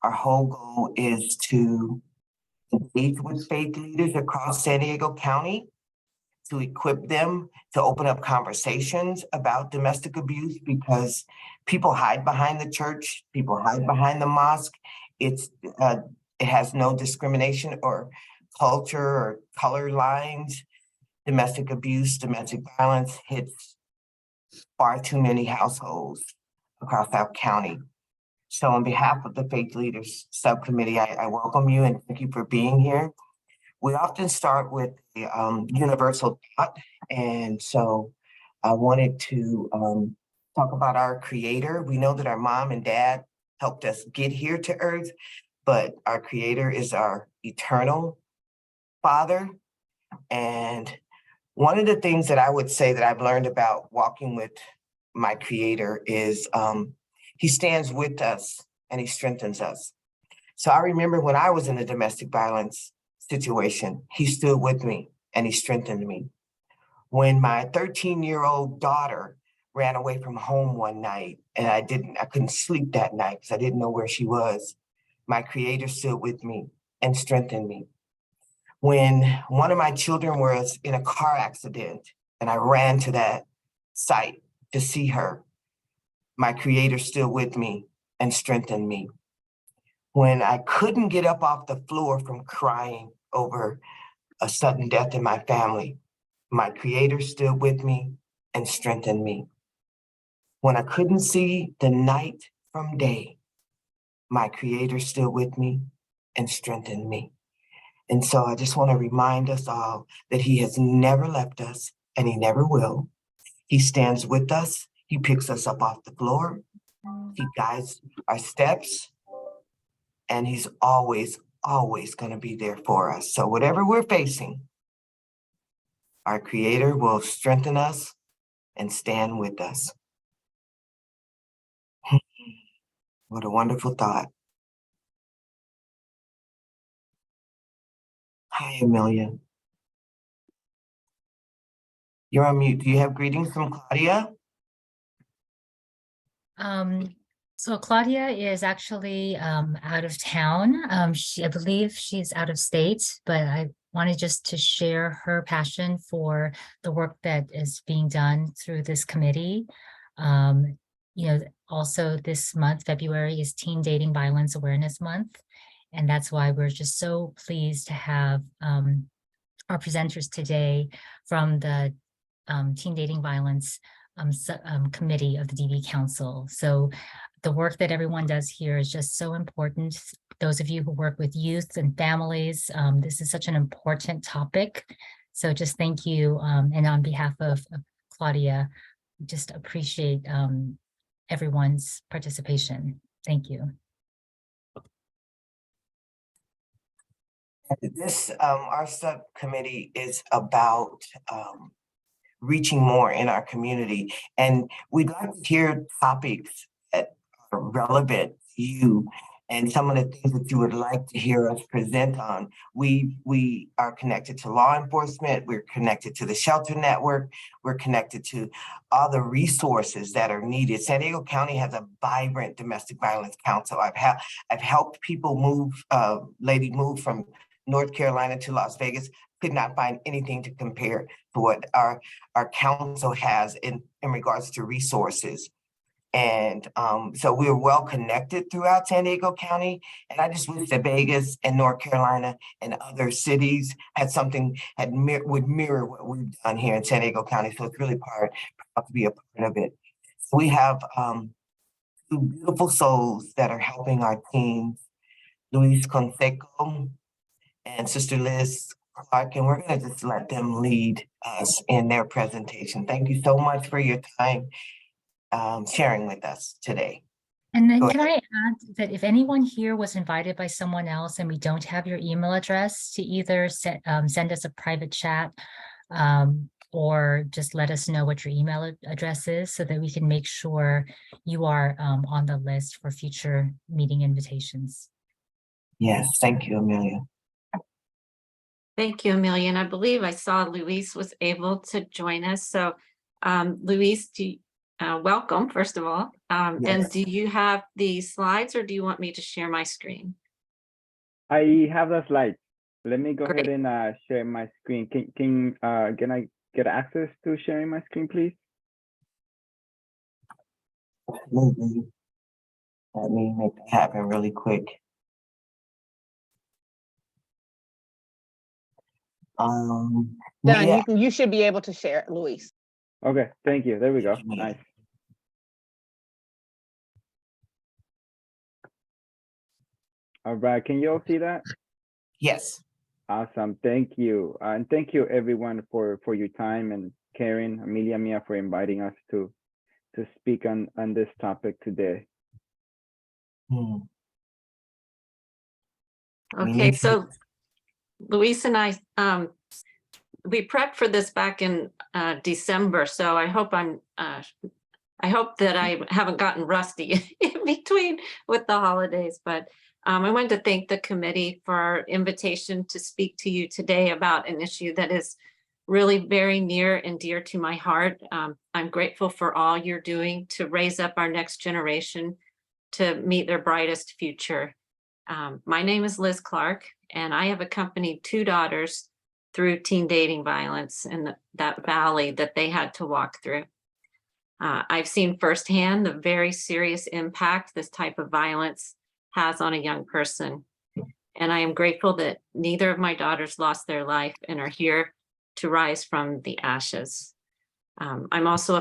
Our whole goal is to engage with faith leaders across San Diego County, to equip them to open up conversations about domestic abuse, because people hide behind the church, people hide behind the mosque. It has no discrimination or culture or color lines. Domestic abuse, domestic violence hits far too many households across our county. So on behalf of the Faith Leaders Subcommittee, I welcome you and thank you for being here. We often start with the universal thought, and so I wanted to talk about our Creator. We know that our mom and dad helped us get here to earth, but our Creator is our eternal Father. And one of the things that I would say that I've learned about walking with my Creator is He stands with us and He strengthens us. So I remember when I was in a domestic violence situation, He stood with me and He strengthened me. When my 13-year-old daughter ran away from home one night and I couldn't sleep that night because I didn't know where she was, my Creator stood with me and strengthened me. When one of my children was in a car accident and I ran to that site to see her, my Creator stood with me and strengthened me. When I couldn't get up off the floor from crying over a sudden death in my family, my Creator stood with me and strengthened me. When I couldn't see the night from day, my Creator stood with me and strengthened me. And so I just want to remind us all that He has never left us and He never will. He stands with us. He picks us up off the floor. He guides our steps. And He's always, always going to be there for us. So whatever we're facing, our Creator will strengthen us and stand with us. What a wonderful thought. Hi, Amelia. You're on mute. Do you have greetings from Claudia? So Claudia is actually out of town. I believe she's out of state, but I wanted just to share her passion for the work that is being done through this committee. Also this month, February, is Teen Dating Violence Awareness Month. And that's why we're just so pleased to have our presenters today from the Teen Dating Violence Committee of the DV Council. So the work that everyone does here is just so important. Those of you who work with youth and families, this is such an important topic. So just thank you. And on behalf of Claudia, just appreciate everyone's participation. Thank you. This, our subcommittee is about reaching more in our community. And we'd like to hear topics that are relevant to you and some of the things that you would like to hear us present on. We are connected to law enforcement, we're connected to the shelter network, we're connected to all the resources that are needed. San Diego County has a vibrant domestic violence council. I've helped people move, lady move from North Carolina to Las Vegas. Could not find anything to compare to what our council has in regards to resources. And so we're well connected throughout San Diego County. And I just wish that Vegas and North Carolina and other cities would mirror what we've done here in San Diego County. So it's really proud to be a part of it. So we have two beautiful souls that are helping our teams, Luis Conseco and Sister Liz Clark, and we're going to just let them lead us in their presentation. Thank you so much for your time sharing with us today. And then can I add that if anyone here was invited by someone else and we don't have your email address, to either send us a private chat or just let us know what your email address is so that we can make sure you are on the list for future meeting invitations. Yes, thank you, Amelia. Thank you, Amelia. And I believe I saw Luis was able to join us. So Luis, welcome, first of all. And Yes. do you have the slides or do you want me to share my screen? I have the slides. Let me go Great. ahead and share my screen. Can I get access to sharing my screen, please? Maybe. Let me make it happen really quick. Done. Mia, You should be able to share it, Luis. Okay, thank you. There we go. Yeah. Nice. All right, can you all see that? yes. Awesome, thank you. And thank you everyone for your time, and Karen, Amelia, Mia for inviting us to speak on this topic today. Hmm. We Okay, need to- so Luis and I, we prepped for this back in December, so I hope I hope that I haven't gotten rusty in between with the holidays, but I wanted to thank the committee for our invitation to speak to you today about an issue that is really very near and dear to my heart. I'm grateful for all you're doing to raise up our next generation to meet their brightest future. My name is Liz Clark, and I have accompanied 2 daughters through teen dating violence in that valley that they had to walk through. I've seen firsthand the very serious impact this type of violence has on a young person. And I am grateful that neither of my daughters lost their life and are here to rise from the ashes. I'm also a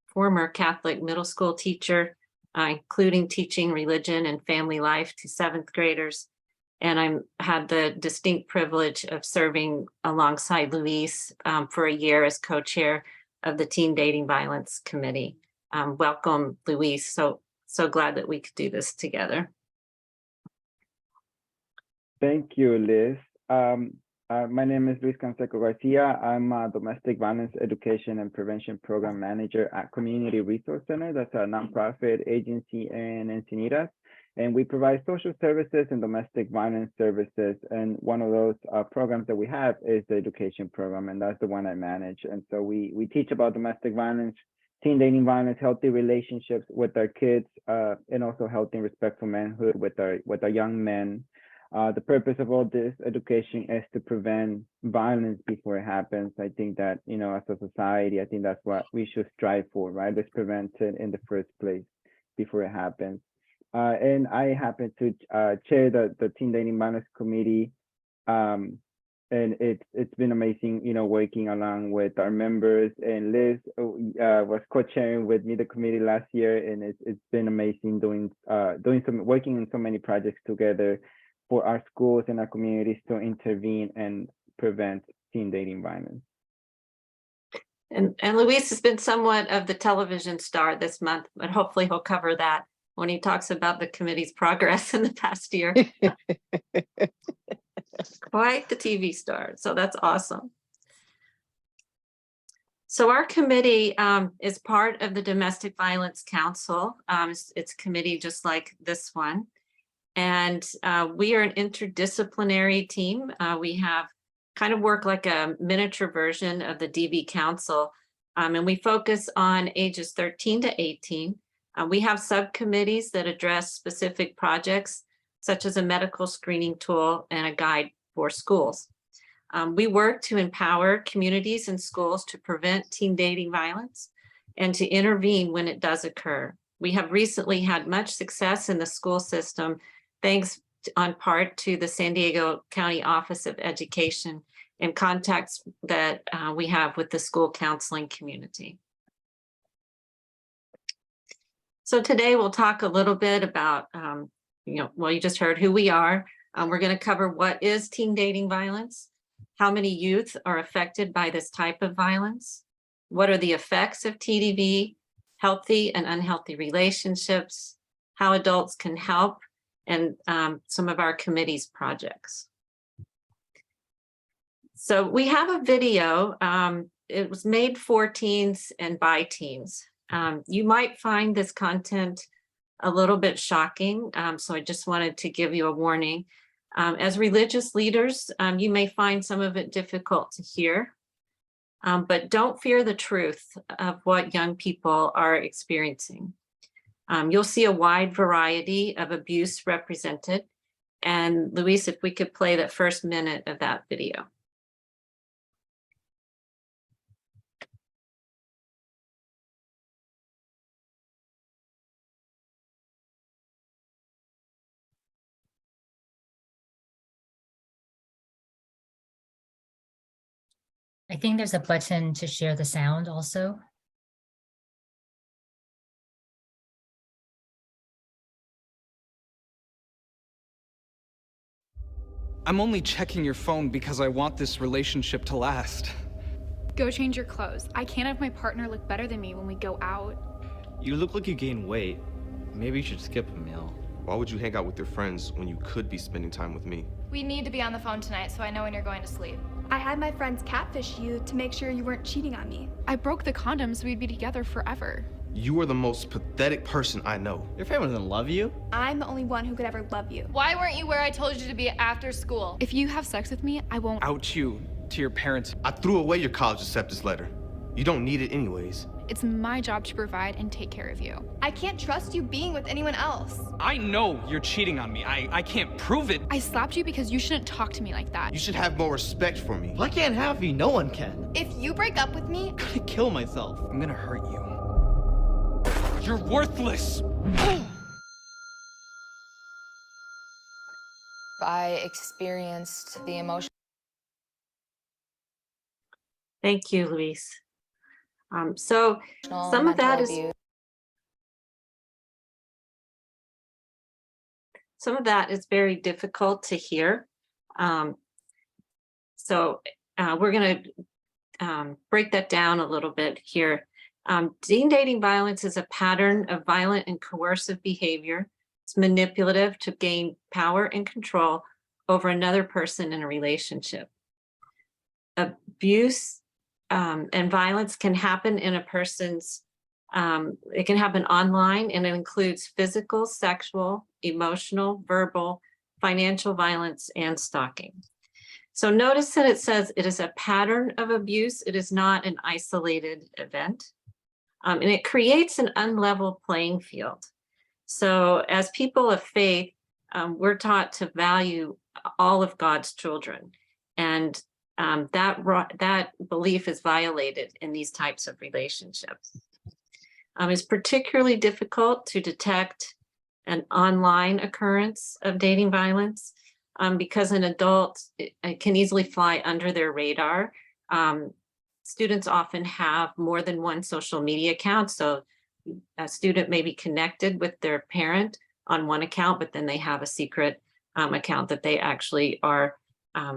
former Catholic middle school teacher, including teaching religion and family life to 7th graders. And I had the distinct privilege of serving alongside Luis for a year as co-chair of the Teen Dating Violence Committee. Welcome, Luis. So glad that we could do this together. Thank you, Liz. My name is Luis Canseco Garcia. I'm a domestic violence education and prevention program manager at Community Resource Center. That's a nonprofit agency in Encinitas. And we provide social services and domestic violence services. And one of those programs that we have is the education program, and that's the one I manage. And so we teach about domestic violence, teen dating violence, healthy relationships with our kids, and also healthy and respectful manhood with our young men. The purpose of all this education is to prevent violence before it happens. I think that, as a society, I think that's what we should strive for, right? Let's prevent it in the first place before it happens. And I happen to chair the Teen Dating Violence Committee. And it's been amazing, working along with our members. And Liz was co-chairing with me the committee last year, and it's been amazing working on so many projects together for our schools and our communities to intervene and prevent teen dating violence. And Luis has been somewhat of the television star this month, but hopefully he'll cover that when he talks about the committee's progress in the past year. Quite the TV star, so that's awesome. So our committee is part of the Domestic Violence Council. It's a committee just like this one. And we are an interdisciplinary team. We have kind of work like a miniature version of the DV Council. And we focus on ages 13 to 18. We have subcommittees that address specific projects, such as a medical screening tool and a guide for schools. We work to empower communities and schools to prevent teen dating violence and to intervene when it does occur. We have recently had much success in the school system, thanks on part to the San Diego County Office of Education and contacts that we have with the school counseling community. So today we'll talk a little bit about, you just heard who we are. We're going to cover what is teen dating violence, how many youth are affected by this type of violence, what are the effects of TDV, healthy and unhealthy relationships, how adults can help, and some of our committee's projects. So we have a video. It was made for teens and by teens. You might find this content a little bit shocking, so I just wanted to give you a warning. As religious leaders, you may find some of it difficult to hear. But don't fear the truth of what young people are experiencing. You'll see a wide variety of abuse represented. And Luis, if we could play that first minute of that video. I think there's a button to share the sound also. I'm only checking your phone because I want this relationship to last. Go change your clothes. I can't have my partner look better than me when we go out. You look like you gained weight. Maybe you should skip a meal. Why would you hang out with your friends when you could be spending time with me? We need to be on the phone tonight so I know when you're going to sleep. I had my friends catfish you to make sure you weren't cheating on me. I broke the condom so we'd be together forever. You are the most pathetic person I know. Your family doesn't love you? I'm the only one who could ever love you. Why weren't you where I told you to be after school? If you have sex with me, I won't Out you to your parents. I threw away your college acceptance letter. You don't need it anyways. It's my job to provide and take care of you. I can't trust you being with anyone else. I know you're cheating on me. I can't prove it. I slapped you because you shouldn't talk to me like that. You should have more respect for me. Well, I can't have you. No one can. If you break up with me, I'm gonna kill myself. I'm gonna hurt you. You're worthless. I experienced the emotion. Thank you, Luis. So some of that is very difficult to hear. So we're going to break that down a little bit here. Teen dating violence is a pattern of violent and coercive behavior. It's manipulative to gain power and control over another person in a relationship. Abuse and violence can happen in a person's, it can happen online, and it includes physical, sexual, emotional, verbal, financial violence, and stalking. So notice that it says it is a pattern of abuse. It is not an isolated event. And it creates an unlevel playing field. So as people of faith, we're taught to value all of God's children. And that belief is violated in these types of relationships. It's particularly difficult to detect an online occurrence of dating violence because an adult it can easily fly under their radar. Students often have more than one social media account. So a student may be connected with their parent on one account, but then they have a secret account that they actually are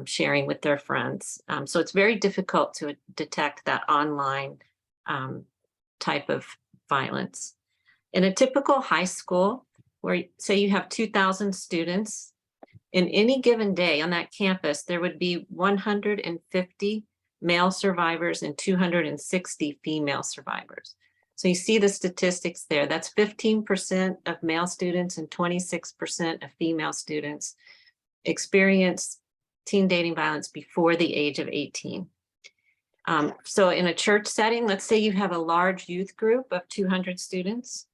sharing with their friends. So it's very difficult to detect that online type of violence. In a typical high school, where say you have 2,000 students, in any given day on that campus, there would be 150 male survivors and 260 female survivors. So you see the statistics there. That's 15% of male students and 26% of female students experience teen dating violence before the age of 18. So in a church setting, let's say you have a large youth group of 200 students.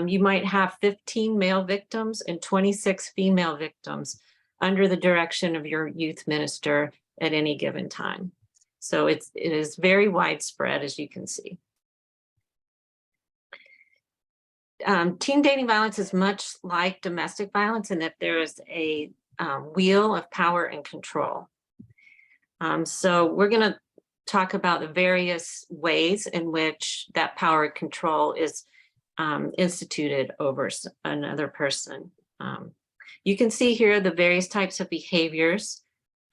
You might have 15 male victims and 26 female victims under the direction of your youth minister at any given time. So it is very widespread, as you can see. Teen dating violence is much like domestic violence in that there is a wheel of power and control. So we're going to talk about the various ways in which that power and control is instituted over another person. You can see here the various types of behaviors.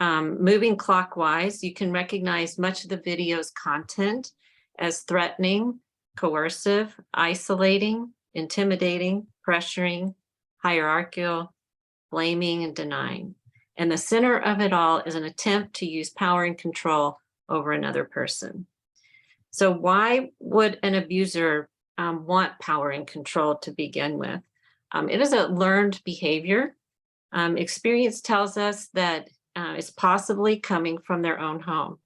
Moving clockwise, you can recognize much of the video's content as threatening, coercive, isolating, intimidating, pressuring, hierarchical, blaming, and denying. And the center of it all is an attempt to use power and control over another person. So why would an abuser want power and control to begin with? It is a learned behavior. Experience tells us that it's possibly coming from their own home.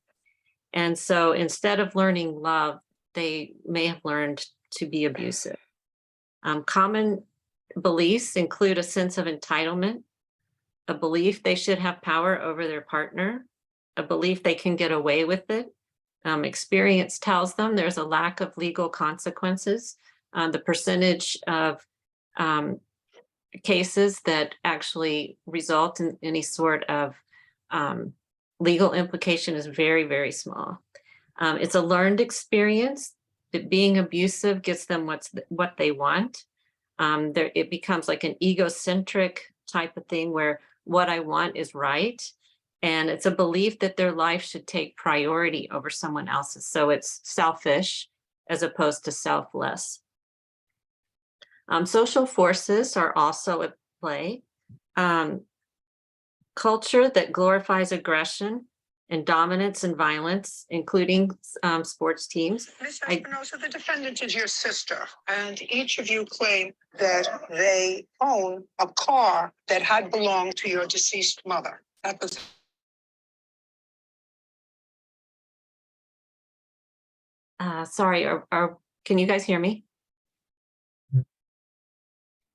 And so instead of learning love, they may have learned to be abusive. Common beliefs include a sense of entitlement, a belief they should have power over their partner, a belief they can get away with it. Experience tells them there's a lack of legal consequences. The percentage of cases that actually result in any sort of legal implication is very, very small. It's a learned experience that being abusive gets them what they want. It becomes like an egocentric type of thing where what I want is right. And it's a belief that their life should take priority over someone else's. So it's selfish as opposed to selfless. Social forces are also at play. Culture that glorifies aggression and dominance and violence, including sports teams. Ms. Espinosa, the defendant is your sister, and each of you claim that they own a car that had belonged to your deceased mother. That was sorry, can you guys hear me?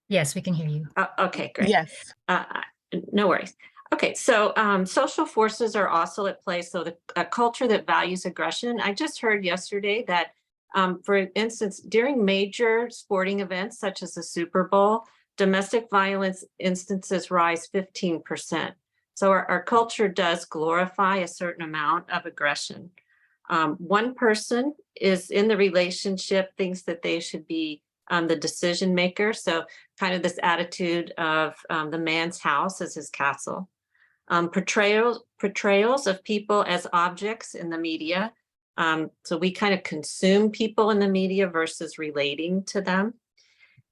Yes, we can hear you. Okay, great. Yes. No worries. Okay, so social forces are also at play. So a culture that values aggression. I just heard yesterday that, for instance, during major sporting events such as the Super Bowl, domestic violence instances rise 15%. So our culture does glorify a certain amount of aggression. One person is in the relationship, thinks that they should be the decision maker. So kind of this attitude of the man's house as his castle. Portrayals of people as objects in the media. So we kind of consume people in the media versus relating to them.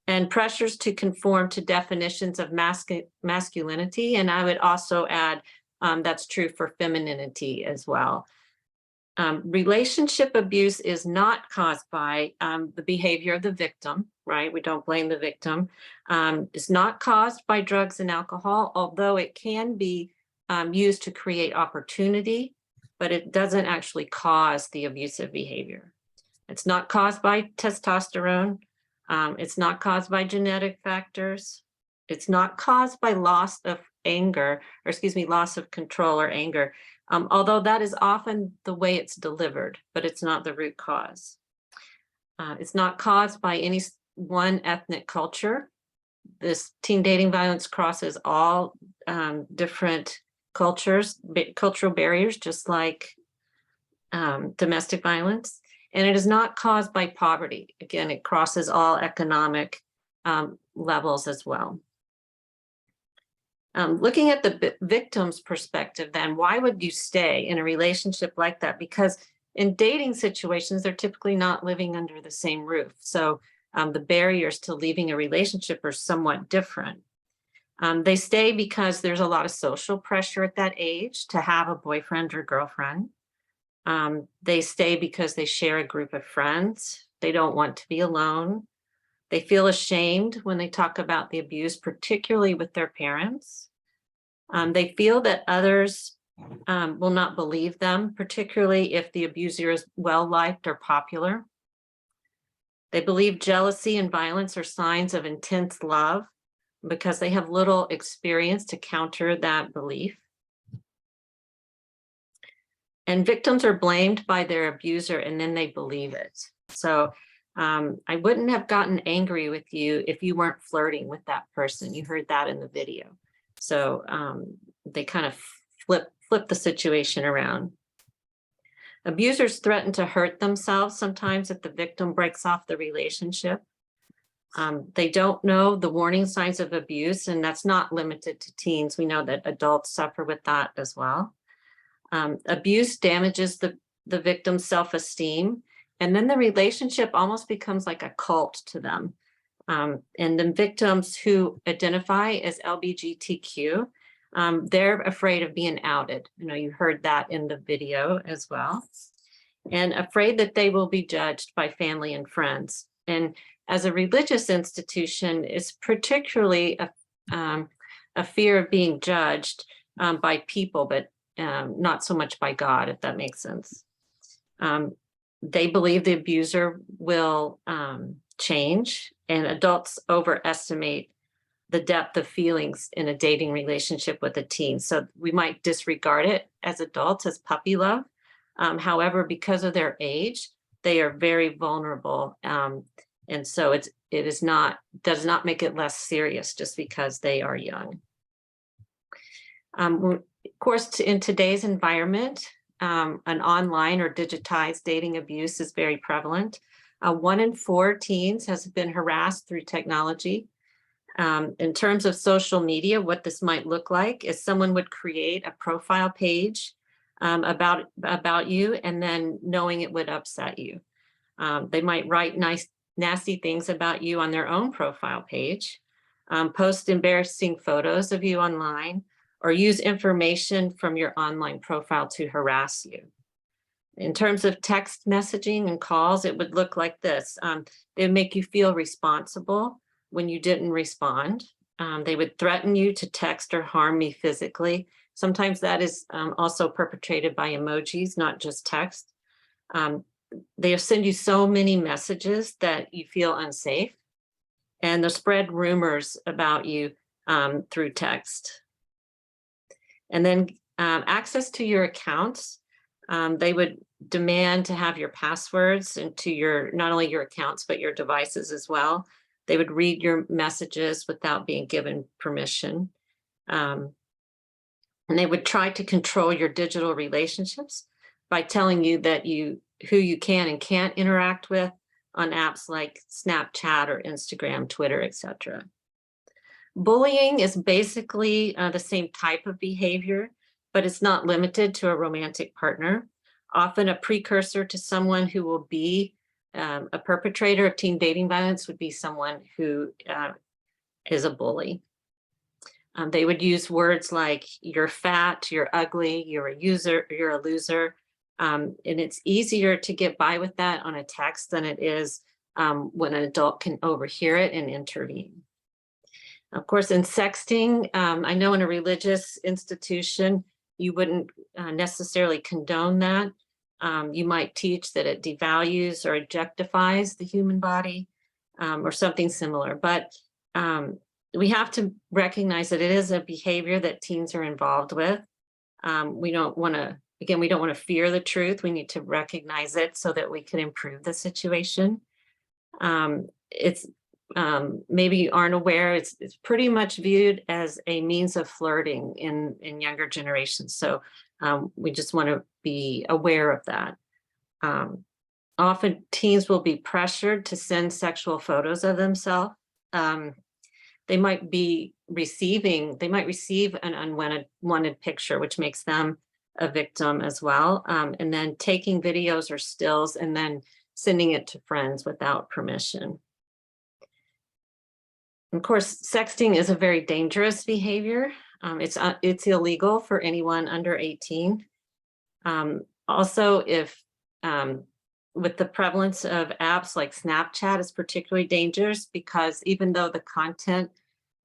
And pressures to conform to definitions of masculinity. And I would also add that's true for femininity as well. Relationship abuse is not caused by the behavior of the victim, right? We don't blame the victim. It's not caused by drugs and alcohol, although it can be used to create opportunity, but it doesn't actually cause the abusive behavior. It's not caused by testosterone. It's not caused by genetic factors. It's not caused by loss of anger, or excuse me, loss of control or anger. Although that is often the way it's delivered, but it's not the root cause. It's not caused by any one ethnic culture. This teen dating violence crosses all different cultures, cultural barriers, just like domestic violence. And it is not caused by poverty. Again, it crosses all economic levels as well. Looking at the victim's perspective, then why would you stay in a relationship like that? Because in dating situations, they're typically not living under the same roof. So the barriers to leaving a relationship are somewhat different. They stay because there's a lot of social pressure at that age to have a boyfriend or girlfriend. They stay because they share a group of friends. They don't want to be alone. They feel ashamed when they talk about the abuse, particularly with their parents. They feel that others will not believe them, particularly if the abuser is well-liked or popular. They believe jealousy and violence are signs of intense love because they have little experience to counter that belief. And victims are blamed by their abuser and then they believe it. So I wouldn't have gotten angry with you if you weren't flirting with that person. You heard that in the video. So they kind of flip the situation around. Abusers threaten to hurt themselves sometimes if the victim breaks off the relationship. They don't know the warning signs of abuse, and that's not limited to teens. We know that adults suffer with that as well. Abuse damages the victim's self-esteem, and then the relationship almost becomes like a cult to them. And the victims who identify as LGBTQ, they're afraid of being outed. You know, you heard that in the video as well. And afraid that they will be judged by family and friends. And as a religious institution, it's particularly a fear of being judged by people, but not so much by God, if that makes sense. They believe the abuser will change, and adults overestimate the depth of feelings in a dating relationship with a teen. So we might disregard it as adults as puppy love. However, because of their age, they are very vulnerable. And so does not make it less serious just because they are young. Of course, in today's environment, an online or digitized dating abuse is very prevalent. 1 in 4 teens has been harassed through technology. In terms of social media, what this might look like is someone would create a profile page about you, and then knowing it would upset you. They might write nasty things about you on their own profile page, post embarrassing photos of you online, or use information from your online profile to harass you. In terms of text messaging and calls, it would look like this. They would make you feel responsible when you didn't respond. They would threaten you to text or harm me physically. Sometimes that is also perpetrated by emojis, not just text. They'll send you so many messages that you feel unsafe, and they'll spread rumors about you through text. And then access to your accounts. They would demand to have your passwords into not only your accounts, but your devices as well. They would read your messages without being given permission. And they would try to control your digital relationships by telling you that who you can and can't interact with on apps like Snapchat or Instagram, Twitter, etc. Bullying is basically the same type of behavior, but it's not limited to a romantic partner. Often a precursor to someone who will be a perpetrator of teen dating violence would be someone who is a bully. They would use words like "you're fat," "you're ugly," "you're a user," "you're a loser." And it's easier to get by with that on a text than it is when an adult can overhear it and intervene. Of course, in sexting, I know in a religious institution, you wouldn't necessarily condone that. You might teach that it devalues or objectifies the human body or something similar. But we have to recognize that it is a behavior that teens are involved with. We don't want to fear the truth. We need to recognize it so that we can improve the situation. Maybe you aren't aware, it's pretty much viewed as a means of flirting in younger generations. So we just want to be aware of that. Often teens will be pressured to send sexual photos of themselves. They might receive an unwanted picture, which makes them a victim as well. And then taking videos or stills and then sending it to friends without permission. Of course, sexting is a very dangerous behavior. It's illegal for anyone under 18. Also, with the prevalence of apps like Snapchat is particularly dangerous because even though the content,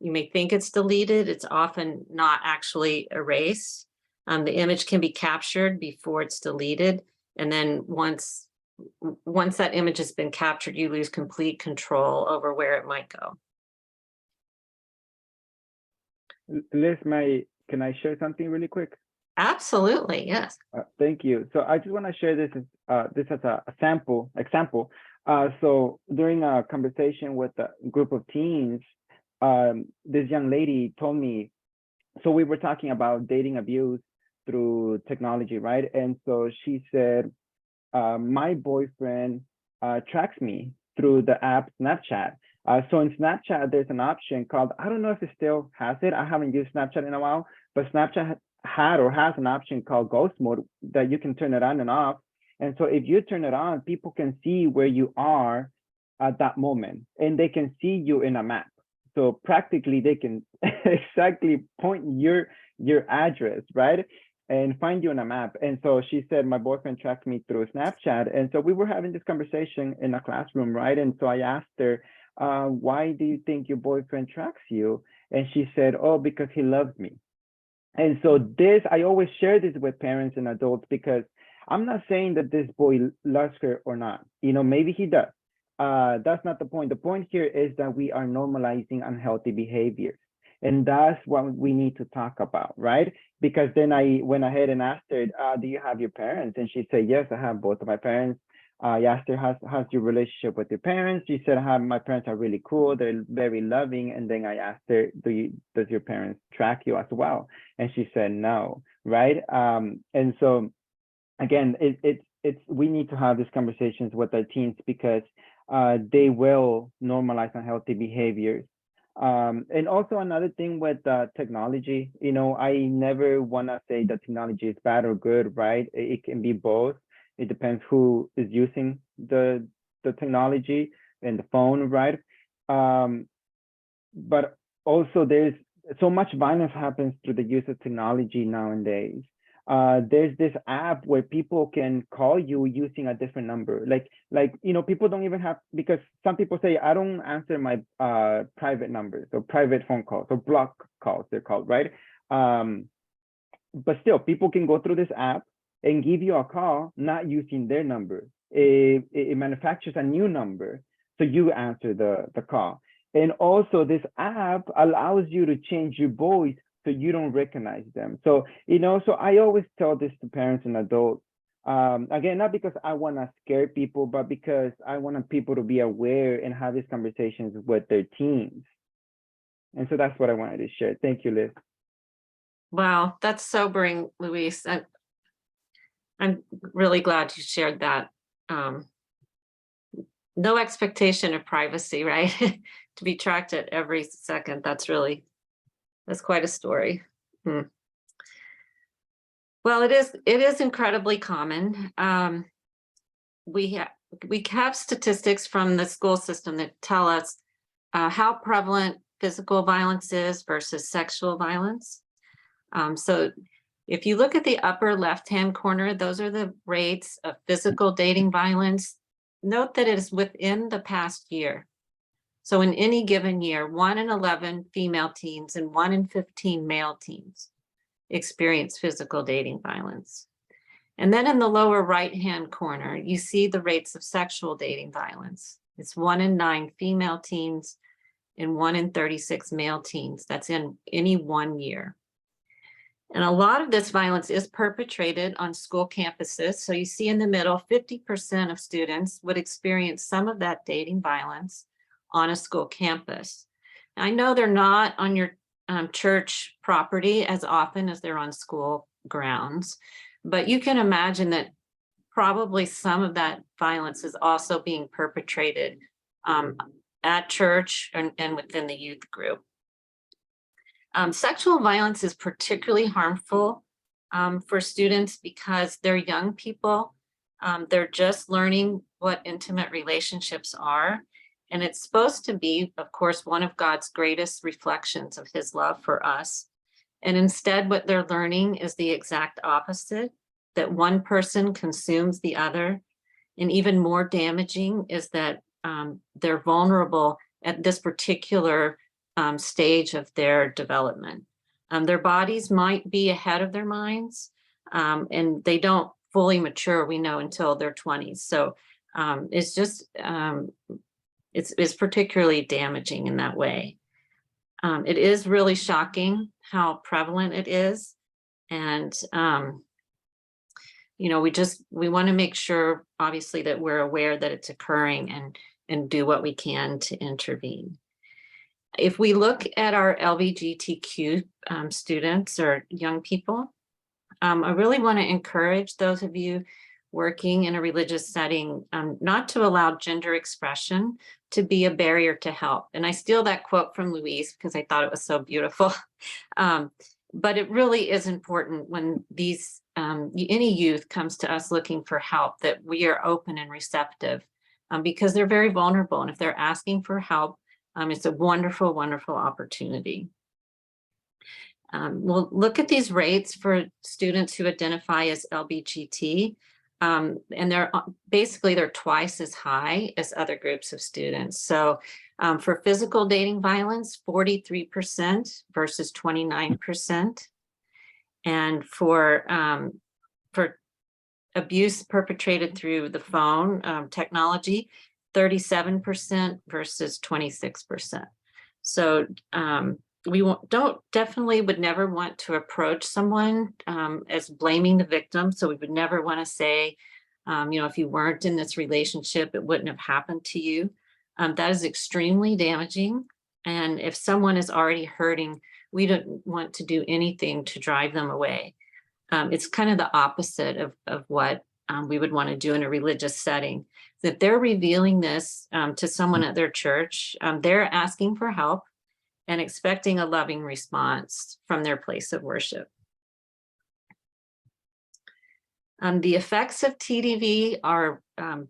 you may think it's deleted, it's often not actually erased. The image can be captured before it's deleted. And then once that image has been captured, you lose complete control over where it might go. Liz, can I share something really quick? Absolutely, yes. Thank you. So I just want to share this as a example. So during a conversation with a group of teens, this young lady told me, so we were talking about dating abuse through technology, right? And so she said, my boyfriend tracks me through the app Snapchat. So in Snapchat, there's an option called, I don't know if it still has it. I haven't used Snapchat in a while, but Snapchat had or has an option called ghost mode that you can turn it on and off. And so if you turn it on, people can see where you are at that moment, and they can see you in a map. So practically they can exactly point your address, right? And find you in a map. And so she said, my boyfriend tracked me through Snapchat. And so we were having this conversation in a classroom, right? And so I asked her, why do you think your boyfriend tracks you? And she said, oh, because he loves me. And so I always share this with parents and adults because I'm not saying that this boy loves her or not. You know, maybe he does. That's not the point. The point here is that we are normalizing unhealthy behaviors. And that's what we need to talk about, right? Because then I went ahead and asked her, do you have your parents? And she said, yes, I have both of my parents. I asked her, how's your relationship with your parents? She said, my parents are really cool. They're very loving. And then I asked her, does your parents track you as well? And she said, no, right? And so again, we need to have these conversations with our teens because they will normalize unhealthy behaviors. And also another thing with technology, you know, I never want to say that technology is bad or good, right? It can be both. It depends who is using the technology and the phone, right? But also there's so much violence happens through the use of technology nowadays. There's this app where people can call you using a different number. Like, you know, people don't even have, because some people say, I don't answer my private numbers or private phone calls or block calls, they're called, right? But still, people can go through this app and give you a call, not using their number. It manufactures a new number, so you answer the call. And also this app allows you to change your voice so you don't recognize them. So, you know, so I always tell this to parents and adults, again, not because I want to scare people, but because I want people to be aware and have these conversations with their teens. And so that's what I wanted to share. Thank you, Liz. Wow, that's sobering, Luis. I'm really glad you shared that. No expectation of privacy, right? To be tracked at every second. That's quite a story. Well, it is incredibly common. We have statistics from the school system that tell us how prevalent physical violence is versus sexual violence. So if you look at the upper left-hand corner, those are the rates of physical dating violence. Note that it is within the past year. So in any given year, 1 in 11 female teens and 1 in 15 male teens experience physical dating violence. And then in the lower right-hand corner, you see the rates of sexual dating violence. It's 1 in 9 female teens and 1 in 36 male teens. That's in any 1 year. And a lot of this violence is perpetrated on school campuses. So you see in the middle, 50% of students would experience some of that dating violence on a school campus. I know they're not on your church property as often as they're on school grounds, but you can imagine that probably some of that violence is also being perpetrated at church and within the youth group. Sexual violence is particularly harmful for students because they're young people. They're just learning what intimate relationships are. And it's supposed to be, of course, one of God's greatest reflections of his love for us. And instead, what they're learning is the exact opposite, that one person consumes the other. And even more damaging is that they're vulnerable at this particular stage of their development. Their bodies might be ahead of their minds, and they don't fully mature, we know, until their 20s. So it's just, it's particularly damaging in that way. It is really shocking how prevalent it is. And, you know, we want to make sure, obviously, that we're aware that it's occurring and do what we can to intervene. If we look at our LGBTQ students or young people, I really want to encourage those of you working in a religious setting not to allow gender expression to be a barrier to help. And I steal that quote from Luis because I thought it was so beautiful. But it really is important when these any youth comes to us looking for help that we are open and receptive because they're very vulnerable. And if they're asking for help, it's a wonderful, wonderful opportunity. We'll look at these rates for students who identify as LGBTQ, and they're twice as high as other groups of students. So for physical dating violence, 43% versus 29%. And for abuse perpetrated through the phone technology, 37% versus 26%. So we definitely would never want to approach someone as blaming the victim. So we would never want to say, if you weren't in this relationship, it wouldn't have happened to you. That is extremely damaging. And if someone is already hurting, we don't want to do anything to drive them away. It's kind of the opposite of what we would want to do in a religious setting. If they're revealing this to someone at their church, they're asking for help and expecting a loving response from their place of worship. The effects of TDV are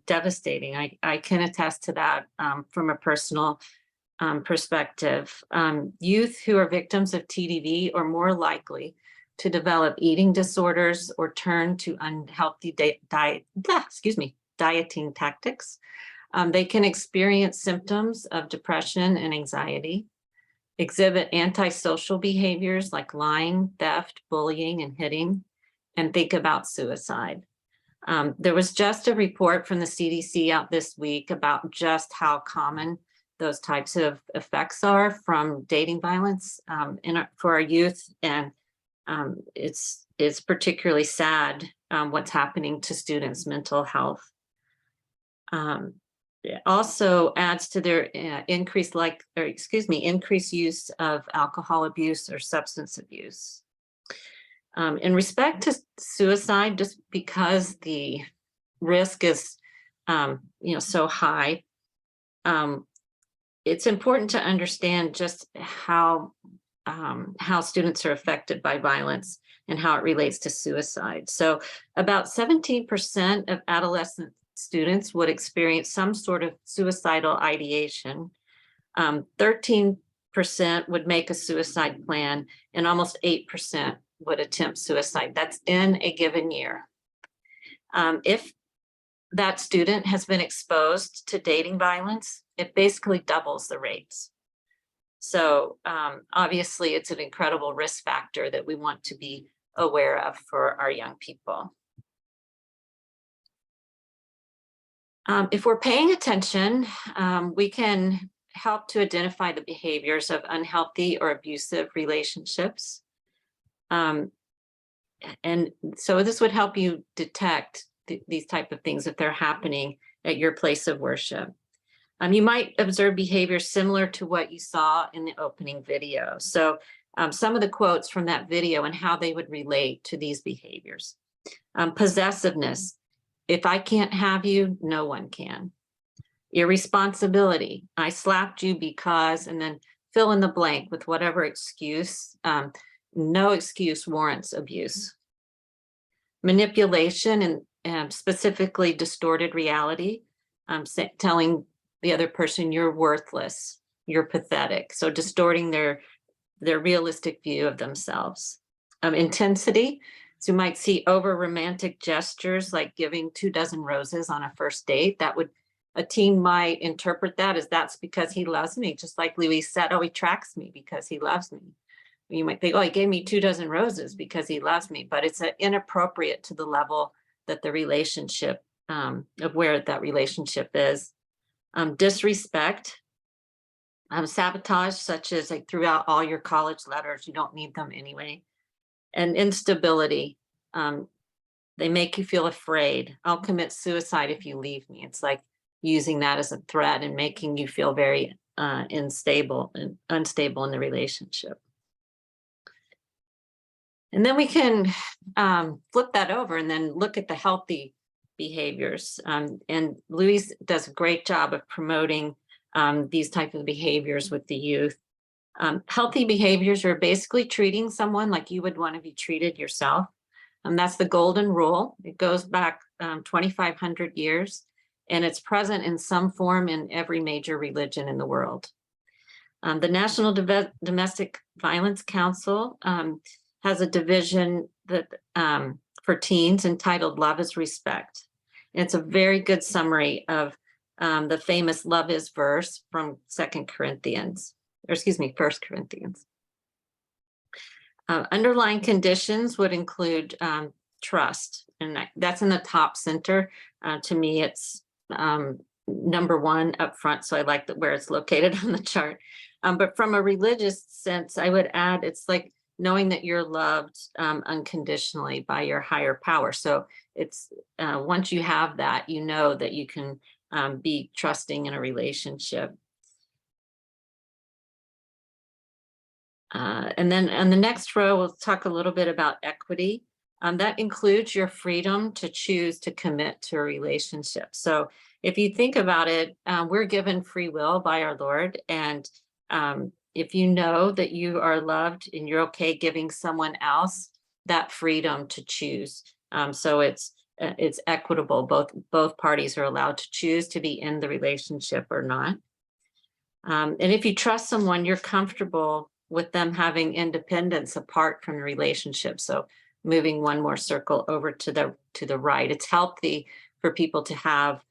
devastating. I can attest to that from a personal perspective. Youth who are victims of TDV are more likely to develop eating disorders or turn to unhealthy dieting tactics. They can experience symptoms of depression and anxiety, exhibit antisocial behaviors like lying, theft, bullying, and hitting, and think about suicide. There was just a report from the CDC out this week about just how common those types of effects are from dating violence for our youth. And it's particularly sad what's happening to students' mental health. It also adds to their increased use of alcohol abuse or substance abuse. In respect to suicide, just because the risk is so high, it's important to understand just how students are affected by violence and how it relates to suicide. So about 17% of adolescent students would experience some sort of suicidal ideation. 13% would make a suicide plan, and almost 8% would attempt suicide. That's in a given year. If that student has been exposed to dating violence, it basically doubles the rates. So obviously it's an incredible risk factor that we want to be aware of for our young people. If we're paying attention, we can help to identify the behaviors of unhealthy or abusive relationships. And so this would help you detect these type of things if they're happening at your place of worship. You might observe behavior similar to what you saw in the opening video. So some of the quotes from that video and how they would relate to these behaviors. Possessiveness. If I can't have you, no one can. Irresponsibility. I slapped you because, and then fill in the blank with whatever excuse. No excuse warrants abuse. Manipulation and specifically distorted reality. Telling the other person you're worthless, you're pathetic. So distorting their realistic view of themselves. Intensity. So you might see over romantic gestures like giving 24 roses on a first date. A teen might interpret that as that's because he loves me. Just like Louise said, oh, he tracks me because he loves me. You might think, oh, he gave me 24 roses because he loves me, but it's inappropriate to the level that the relationship, of where that relationship is. Disrespect, sabotage, such as like throughout all your college letters, you don't need them anyway. And instability, they make you feel afraid. I'll commit suicide if you leave me. It's like using that as a threat and making you feel very unstable in the relationship. And then we can flip that over and then look at the healthy behaviors. And Louise does a great job of promoting these type of behaviors with the youth. Healthy behaviors are basically treating someone like you would want to be treated yourself. That's the golden rule. It goes back 2,500 years, and it's present in some form in every major religion in the world. The National Domestic Violence Council has a division that for teens entitled Love is Respect. And it's a very good summary of the famous love is verse from 1 Corinthians. Underlying conditions would include trust. And that's in the top center. To me, it's number one up front. So I like that where it's located on the chart. But from a religious sense, I would add, it's like knowing that you're loved unconditionally by your higher power. So it's once you have that, you know that you can be trusting in a relationship. And then on the next row, we'll talk a little bit about equity. That includes your freedom to choose to commit to a relationship. So if you think about it, we're given free will by our Lord. And if you know that you are loved and you're okay giving someone else that freedom to choose. So it's equitable. Both parties are allowed to choose to be in the relationship or not. And if you trust someone, you're comfortable with them having independence apart from the relationship. So moving one more circle over to the right, it's healthy for people to have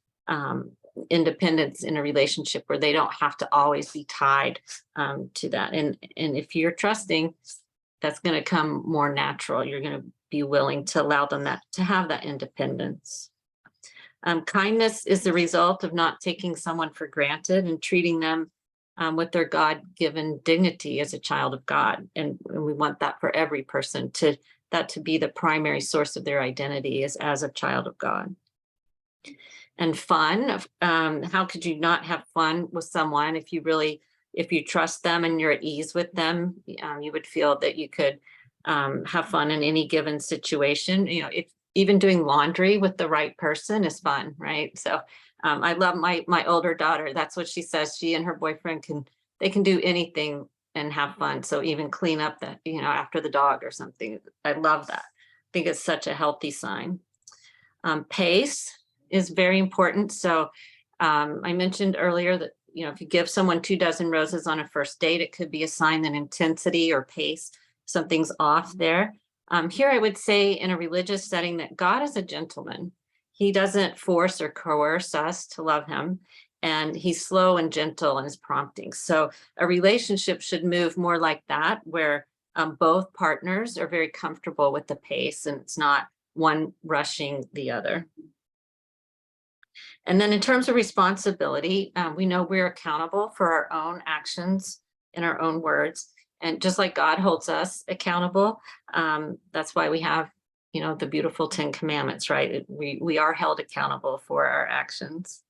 independence in a relationship where they don't have to always be tied to that. And if you're trusting, that's going to come more natural. You're going to be willing to allow them to have that independence. Kindness is the result of not taking someone for granted and treating them with their God-given dignity as a child of God. And we want that for every person, to be the primary source of their identity is as a child of God. And fun, how could you not have fun with someone if you trust them and you're at ease with them? You would feel that you could have fun in any given situation. You know, if even doing laundry with the right person is fun, right? So I love my older daughter. That's what she says. She and her boyfriend can do anything and have fun. So even clean up that, after the dog or something. I love that. I think it's such a healthy sign. Pace is very important. So I mentioned earlier that, if you give someone 2 dozen roses on a first date, it could be a sign that intensity or pace, something's off there. Here I would say in a religious setting that God is a gentleman. He doesn't force or coerce us to love him, and he's slow and gentle in his prompting. So a relationship should move more like that, where both partners are very comfortable with the pace and it's not one rushing the other. And then in terms of responsibility, we know we're accountable for our own actions and our own words. And just like God holds us accountable, that's why we have, the beautiful 10 commandments, right? We are held accountable for our actions.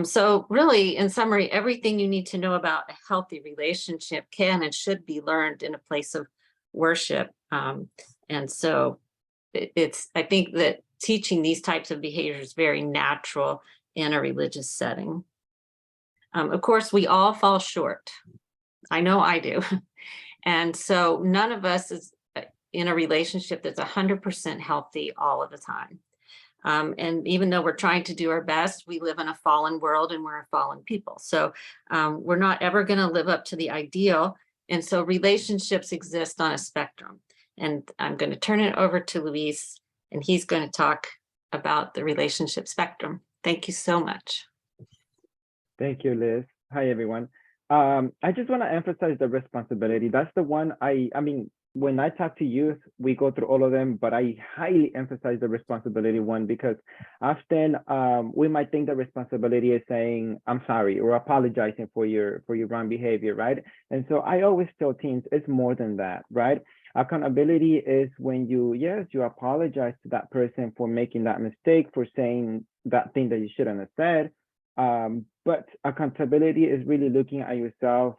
So really, in summary, everything you need to know about a healthy relationship can and should be learned in a place of worship. And so I think that teaching these types of behaviors is very natural in a religious setting. Of course, we all fall short. I know I do. And so none of us is in a relationship that's 100% healthy all of the time. And even though we're trying to do our best, we live in a fallen world and we're a fallen people. So we're not ever going to live up to the ideal. And so relationships exist on a spectrum. And I'm going to turn it over to Luis, and he's going to talk about the relationship spectrum. Thank you so much. Thank you, Liz. Hi, everyone. I just want to emphasize the responsibility. That's the one I mean, when I talk to youth, we go through all of them, but I highly emphasize the responsibility one, because often we might think the responsibility is saying, I'm sorry, or apologizing for your wrong behavior, right? And so I always tell teens, it's more than that, right? Accountability is when you apologize to that person for making that mistake, for saying that thing that you shouldn't have said. But accountability is really looking at yourself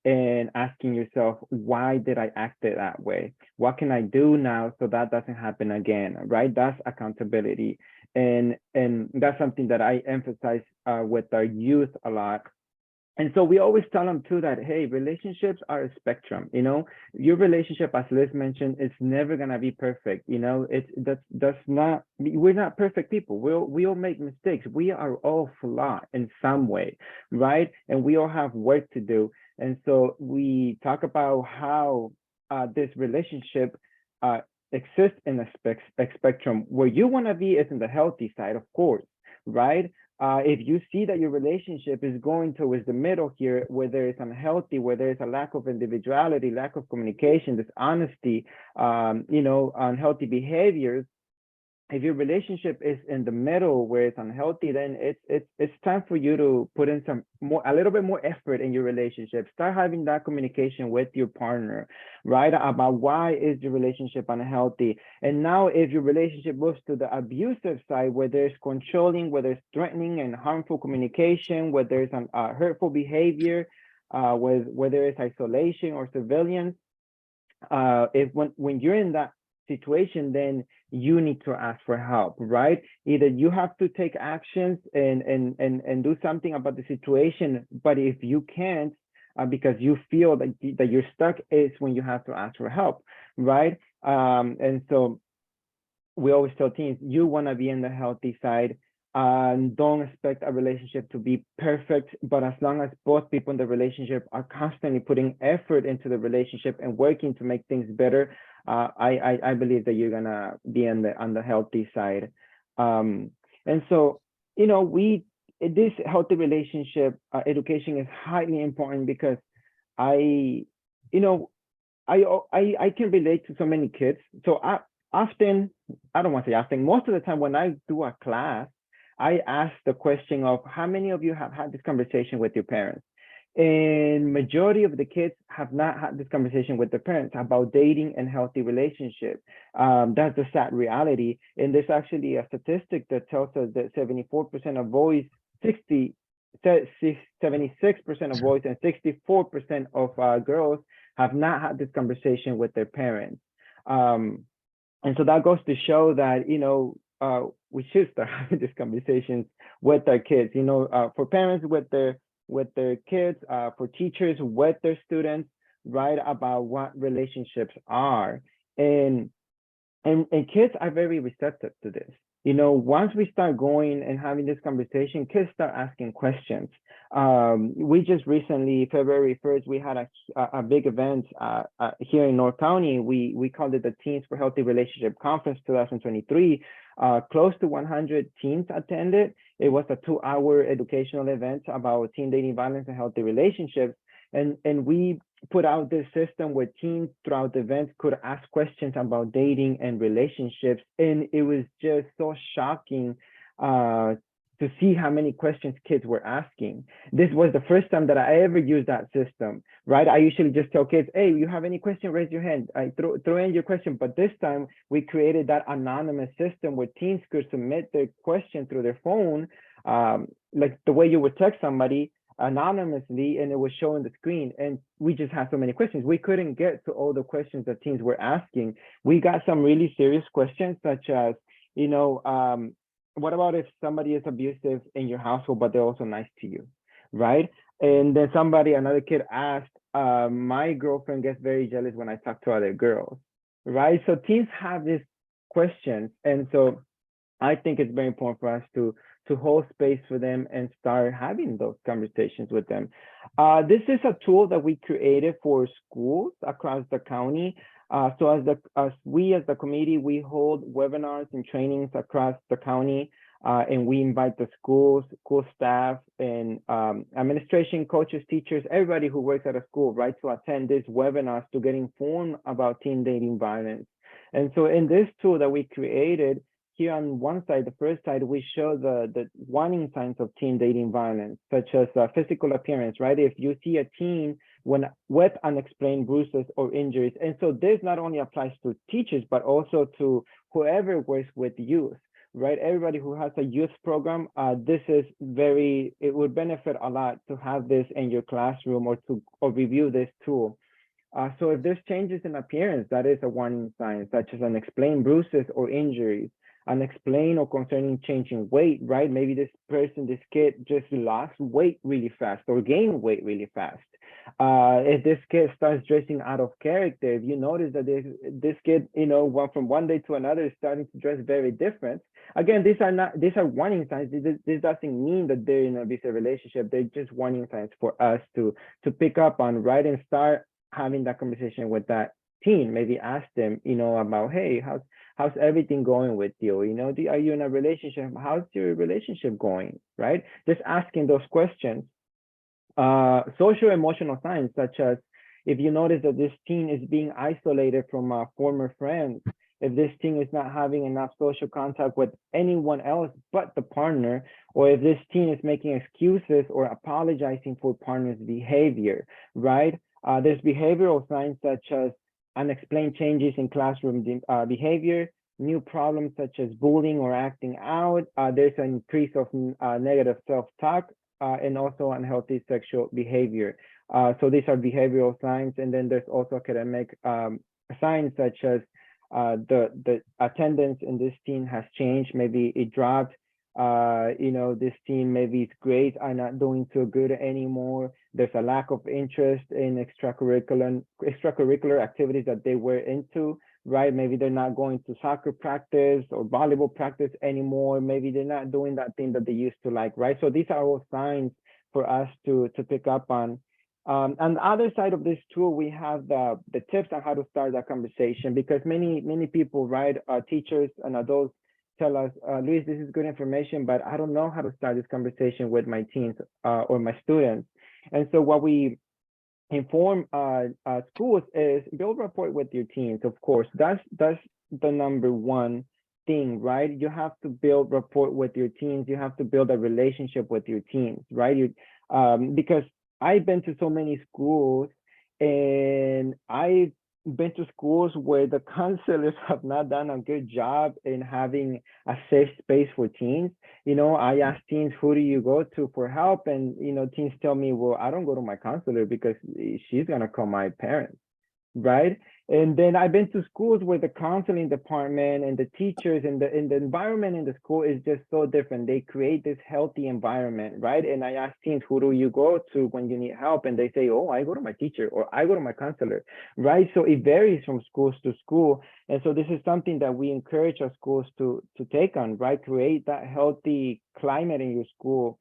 and asking yourself, why did I act it that way? What can I do now so that doesn't happen again, right? That's accountability. And that's something that I emphasize with our youth a lot. And so we always tell them too that, hey, relationships are a spectrum, your relationship, as Liz mentioned, it's never gonna be perfect. That's not, we're not perfect people. We all make mistakes. We are all flawed in some way, right? And we all have work to do. And so we talk about how this relationship exists in a spectrum. Where you wanna be is in the healthy side, of course, right? If you see that your relationship is going towards the middle here, where there is unhealthy, where there is a lack of individuality, lack of communication, dishonesty, unhealthy behaviors, if your relationship is in the middle where it's unhealthy, then it's time for you to put in a little bit more effort in your relationship. Start having that communication with your partner, right? About why is your relationship unhealthy. And now if your relationship moves to the abusive side, where there's controlling, where there's threatening and harmful communication, where there's hurtful behavior, where there is isolation or surveillance, when you're in that situation, then you need to ask for help, right? Either you have to take actions and do something about the situation, but if you can't, because you feel that you're stuck, is when you have to ask for help, right? And so we always tell teens, you want to be in the healthy side. Don't expect a relationship to be perfect, but as long as both people in the relationship are constantly putting effort into the relationship and working to make things better, I believe that you're gonna be on the healthy side. And so, this healthy relationship education is highly important, because I can relate to so many kids. So most of the time when I do a class, I ask the question of how many of you have had this conversation with your parents? And majority of the kids have not had this conversation with their parents about dating and healthy relationship. That's the sad reality. And there's actually a statistic that tells us that 74% of boys, 76% of boys and 64% of girls have not had this conversation with their parents. And so that goes to show that, we should start having these conversations with our kids, for parents with their kids, for teachers with their students, right, about what relationships are. And kids are very receptive to this. Once we start going and having this conversation, kids start asking questions. We just recently, February 1st, we had a big event here in North County. We called it the Teens for Healthy Relationship Conference 2023. Close to 100 teens attended. It was a 2-hour educational event about teen dating violence and healthy relationships. And we put out this system where teens throughout the event could ask questions about dating and relationships. And it was just so shocking to see how many questions kids were asking. This was the first time that I ever used that system, right? I usually just tell kids, hey, you have any question, raise your hand. I throw in your question. But this time we created that anonymous system where teens could submit their question through their phone, like the way you would text somebody anonymously, and it was showing the screen. And we just had so many questions. We couldn't get to all the questions that teens were asking. We got some really serious questions, such as, what about if somebody is abusive in your household, but they're also nice to you, right? And then another kid asked, my girlfriend gets very jealous when I talk to other girls, right? So teens have these questions. And so I think it's very important for us to hold space for them and start having those conversations with them. This is a tool that we created for schools across the county. So as the committee, we hold webinars and trainings across the county, and we invite the schools, school staff, and administration, coaches, teachers, everybody who works at a school, right, to attend these webinars to get informed about teen dating violence. And so in this tool that we created, here on one side, the first side, we show the warning signs of teen dating violence, such as physical appearance, right? If you see a teen with unexplained bruises or injuries. And so this not only applies to teachers, but also to whoever works with youth, right? Everybody who has a youth program, it would benefit a lot to have this in your classroom or review this tool. So if there's changes in appearance, that is a warning sign, such as unexplained bruises or injuries. Unexplained or concerning change in weight, right? Maybe this kid just lost weight really fast or gained weight really fast. If this kid starts dressing out of character, if you notice that this kid, from one day to another is starting to dress very different. Again, these are warning signs. This doesn't mean that they're in an abusive relationship. They're just warning signs for us to pick up on, right? And start having that conversation with that teen. Maybe ask them, about, hey, how's everything going with you? Are you in a relationship? How's your relationship going? Right? Just asking those questions. Social emotional signs, such as if you notice that this teen is being isolated from former friends, if this teen is not having enough social contact with anyone else but the partner, or if this teen is making excuses or apologizing for partner's behavior, right? There's behavioral signs such as unexplained changes in classroom behavior, new problems such as bullying or acting out. There's an increase of negative self-talk, and also unhealthy sexual behavior. So these are behavioral signs. And then there's also academic signs such as the attendance in this teen has changed. Maybe it dropped. This teen, maybe its grades are not doing so good anymore. There's a lack of interest in extracurricular activities that they were into, right? Maybe they're not going to soccer practice or volleyball practice anymore. Maybe they're not doing that thing that they used to like, right? So these are all signs for us to pick up on. On the other side of this tool, we have the tips on how to start that conversation, because many people, right, teachers and adults tell us, Luis, this is good information, but I don't know how to start this conversation with my teens or my students. And so what we inform schools is build rapport with your teens. Of course, that's the number one thing, right? You have to build rapport with your teens. You have to build a relationship with your teens, right? Because I've been to so many schools, and I've been to schools where the counselors have not done a good job in having a safe space for teens. I ask teens, who do you go to for help? And, teens tell me, well, I don't go to my counselor because she's going to call my parents, right? And then I've been to schools where the counseling department and the teachers and the environment in the school is just so different. They create this healthy environment, right? And I ask teens, who do you go to when you need help? And they say, oh, I go to my teacher, or I go to my counselor, right? So it varies from schools to school. And so this is something that we encourage our schools to take on, right? Create that healthy climate in your school.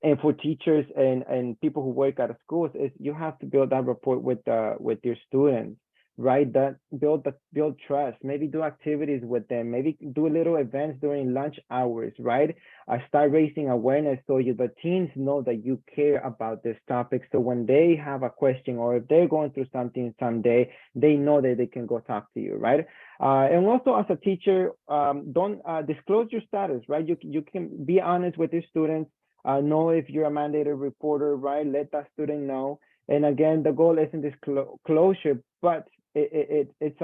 And for teachers and people who work at schools, is you have to build that rapport with your students, right? That build trust. Maybe do activities with them. Maybe do little events during lunch hours, right? Start raising awareness so the teens know that you care about this topic. So when they have a question, or if they're going through something someday, they know that they can go talk to you, right? And also, as a teacher, don't disclose your status, right? You can be honest with your students. Know if you're a mandated reporter, right? Let that student know. And again, the goal isn't this closure, but it's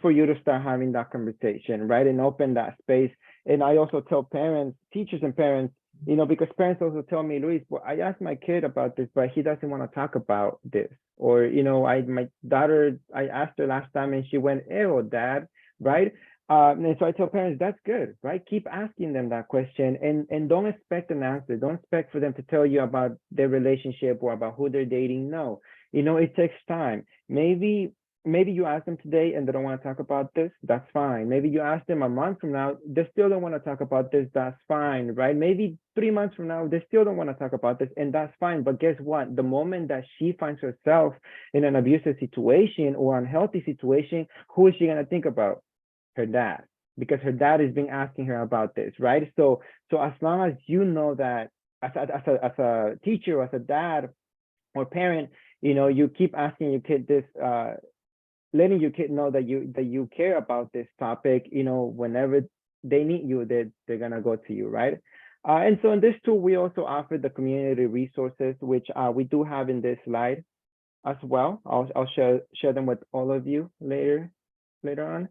for you to start having that conversation, right? And open that space. And I also tell parents, teachers and parents, because parents also tell me, Luis, well, I asked my kid about this, but he doesn't want to talk about this. Or, my daughter, I asked her last time and she went, ew, dad, right? And so I tell parents, that's good, right? Keep asking them that question, and don't expect an answer. Don't expect for them to tell you about their relationship or about who they're dating. No, it takes time. Maybe you ask them today and they don't want to talk about this. That's fine. Maybe you ask them a month from now, they still don't want to talk about this. That's fine, right? Maybe 3 months from now, they still don't want to talk about this, and that's fine. But guess what? The moment that she finds herself in an abusive situation or unhealthy situation, who is she going to think about? Her dad, because her dad has been asking her about this, right? So as long as you know that as a teacher, or as a dad or parent, you keep asking your kid this, letting your kid know that you care about this topic. Whenever they need you, they're gonna go to you, right? And so in this tool, we also offer the community resources, which we do have in this slide as well. I'll share them with all of you later on.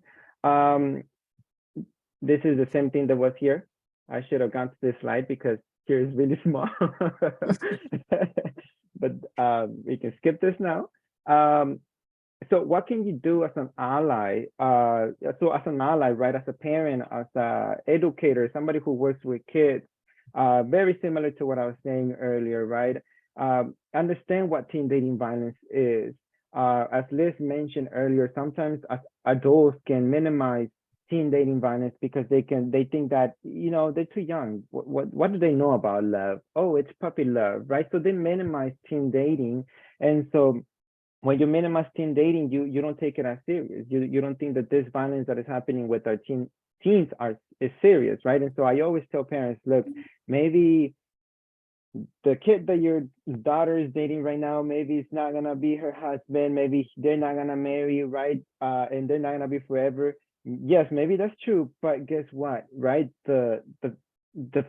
This is the same thing that was here. I should have gone to this slide because here is really small. But we can skip this now. So what can you do as an ally? So as an ally, right, as a parent, as an educator, somebody who works with kids, very similar to what I was saying earlier, right? Understand what teen dating violence is. As Liz mentioned earlier, sometimes as adults can minimize teen dating violence because they think that, you know, they're too young. What do they know about love? Oh, it's puppy love, right? So they minimize teen dating. And so when you minimize teen dating, you don't take it as serious. You don't think that this violence that is happening with our teens is serious, right? And so I always tell parents, look, maybe the kid that your daughter is dating right now, maybe it's not gonna be her husband, maybe they're not gonna marry, right? And they're not gonna be forever. Yes, maybe that's true, but guess what, right? The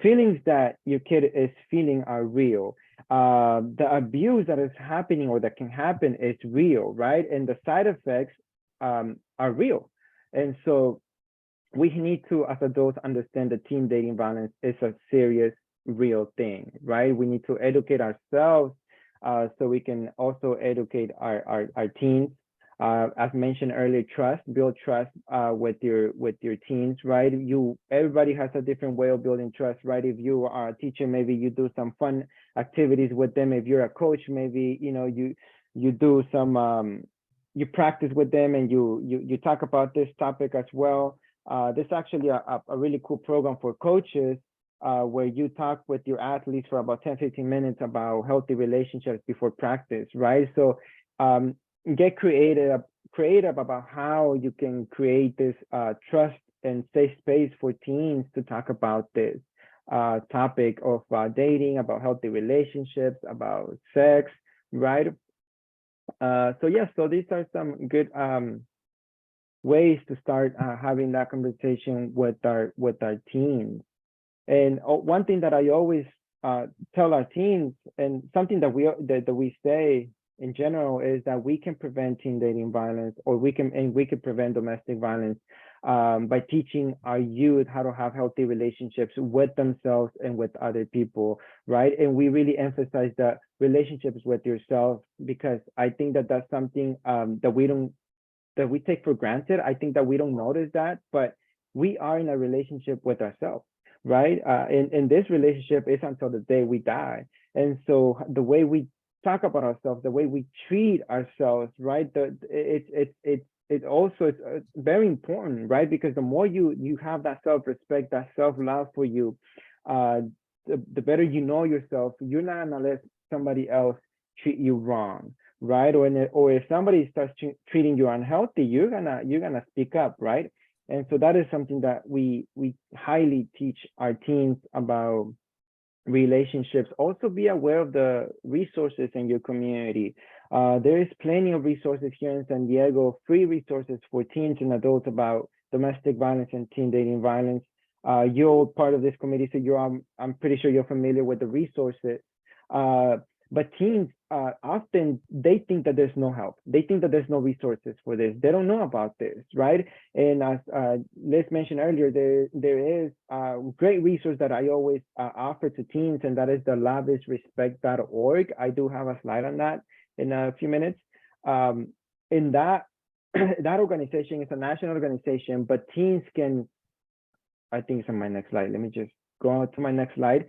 feelings that your kid is feeling are real. The abuse that is happening or that can happen is real, right? And the side effects are real. And so we need to, as adults, understand that teen dating violence is a serious, real thing, right? We need to educate ourselves so we can also educate our teens. As mentioned earlier, build trust with your teens, right? Everybody has a different way of building trust, right? If you are a teacher, maybe you do some fun activities with them. If you're a coach, maybe, you know, you do some you practice with them and you talk about this topic as well. There's actually a really cool program for coaches where you talk with your athletes for about 10-15 minutes about healthy relationships before practice, right? So get creative about how you can create this trust and safe space for teens to talk about this topic of dating, about healthy relationships, about sex, right? So these are some good ways to start having that conversation with our teens. And one thing that I always tell our teens, and something that we say in general, is that we can prevent teen dating violence, or we can prevent domestic violence by teaching our youth how to have healthy relationships with themselves and with other people, right? And we really emphasize the relationships with yourself, because I think that that's something that we take for granted. I think that we don't notice that, but we are in a relationship with ourselves, right? And this relationship is until the day we die. And so the way we talk about ourselves, the way we treat ourselves, right? It's also very important, right? Because the more you have that self-respect, that self-love for you, the better you know yourself. You're not gonna let somebody else treat you wrong, right? Or if somebody starts treating you unhealthy, you're gonna speak up, right? And so that is something that we highly teach our teens about relationships. Also be aware of the resources in your community. There is plenty of resources here in San Diego, free resources for teens and adults about domestic violence and teen dating violence. You're part of this committee, so I'm pretty sure you're familiar with the resources. But teens often, they think that there's no help. They think that there's no resources for this. They don't know about this, right? And as Liz mentioned earlier, there is a great resource that I always offer to teens, and that is the loveisrespect.org. I do have a slide on that in a few minutes. In that organization, it's a national organization, but teens can, I think it's on my next slide. Let me just go on to my next slide.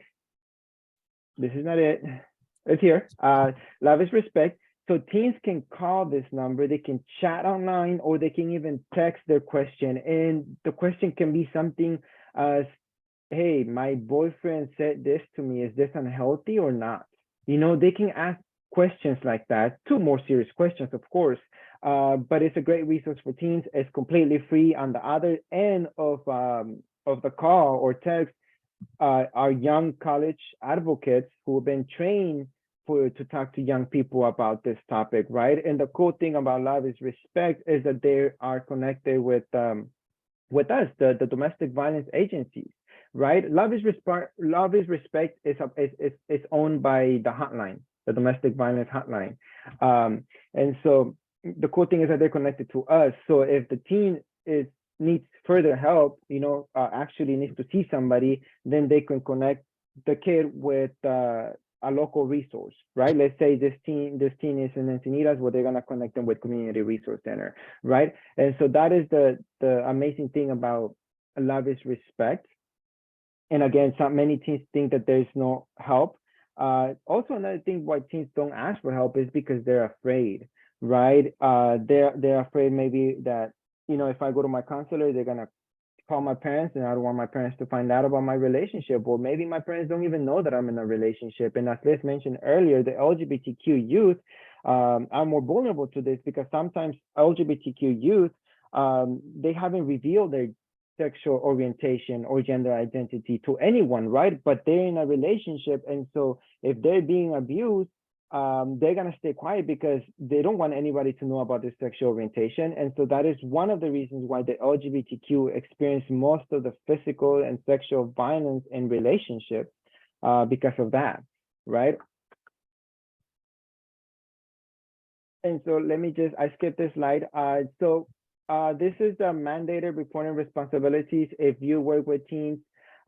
This is not it. It's here. Love is Respect. So teens can call this number, they can chat online, or they can even text their question. And the question can be something as, hey, my boyfriend said this to me, is this unhealthy or not? You know, they can ask questions like that, 2 more serious questions, of course. But it's a great resource for teens. It's completely free. On the other end of the call or text, our young college advocates who have been trained to talk to young people about this topic, right? And the cool thing about Love is Respect is that they are connected with us, the domestic violence agencies, right? Love is Respect is owned by the hotline, the domestic violence hotline. And so the cool thing is that they're connected to us. So if the teen needs further help, you know, actually needs to see somebody, then they can connect the kid with a local resource, right? Let's say this teen is in Encinitas, well, they're gonna connect them with Community Resource Center, right? And so that is the amazing thing about Love is Respect. And again, many teens think that there's no help. Also, another thing why teens don't ask for help is because they're afraid, right? They're afraid maybe that, you know, if I go to my counselor, they're gonna call my parents and I don't want my parents to find out about my relationship, or maybe my parents don't even know that I'm in a relationship. And as Liz mentioned earlier, the LGBTQ youth are more vulnerable to this because sometimes LGBTQ youth, they haven't revealed their sexual orientation or gender identity to anyone, right? But they're in a relationship. And so if they're being abused, they're going to stay quiet because they don't want anybody to know about their sexual orientation. And so that is one of the reasons why the LGBTQ experience most of the physical and sexual violence in relationships because of that, right? And so let me just, I skipped this slide. This is the mandated reporting responsibilities. If you work with teens,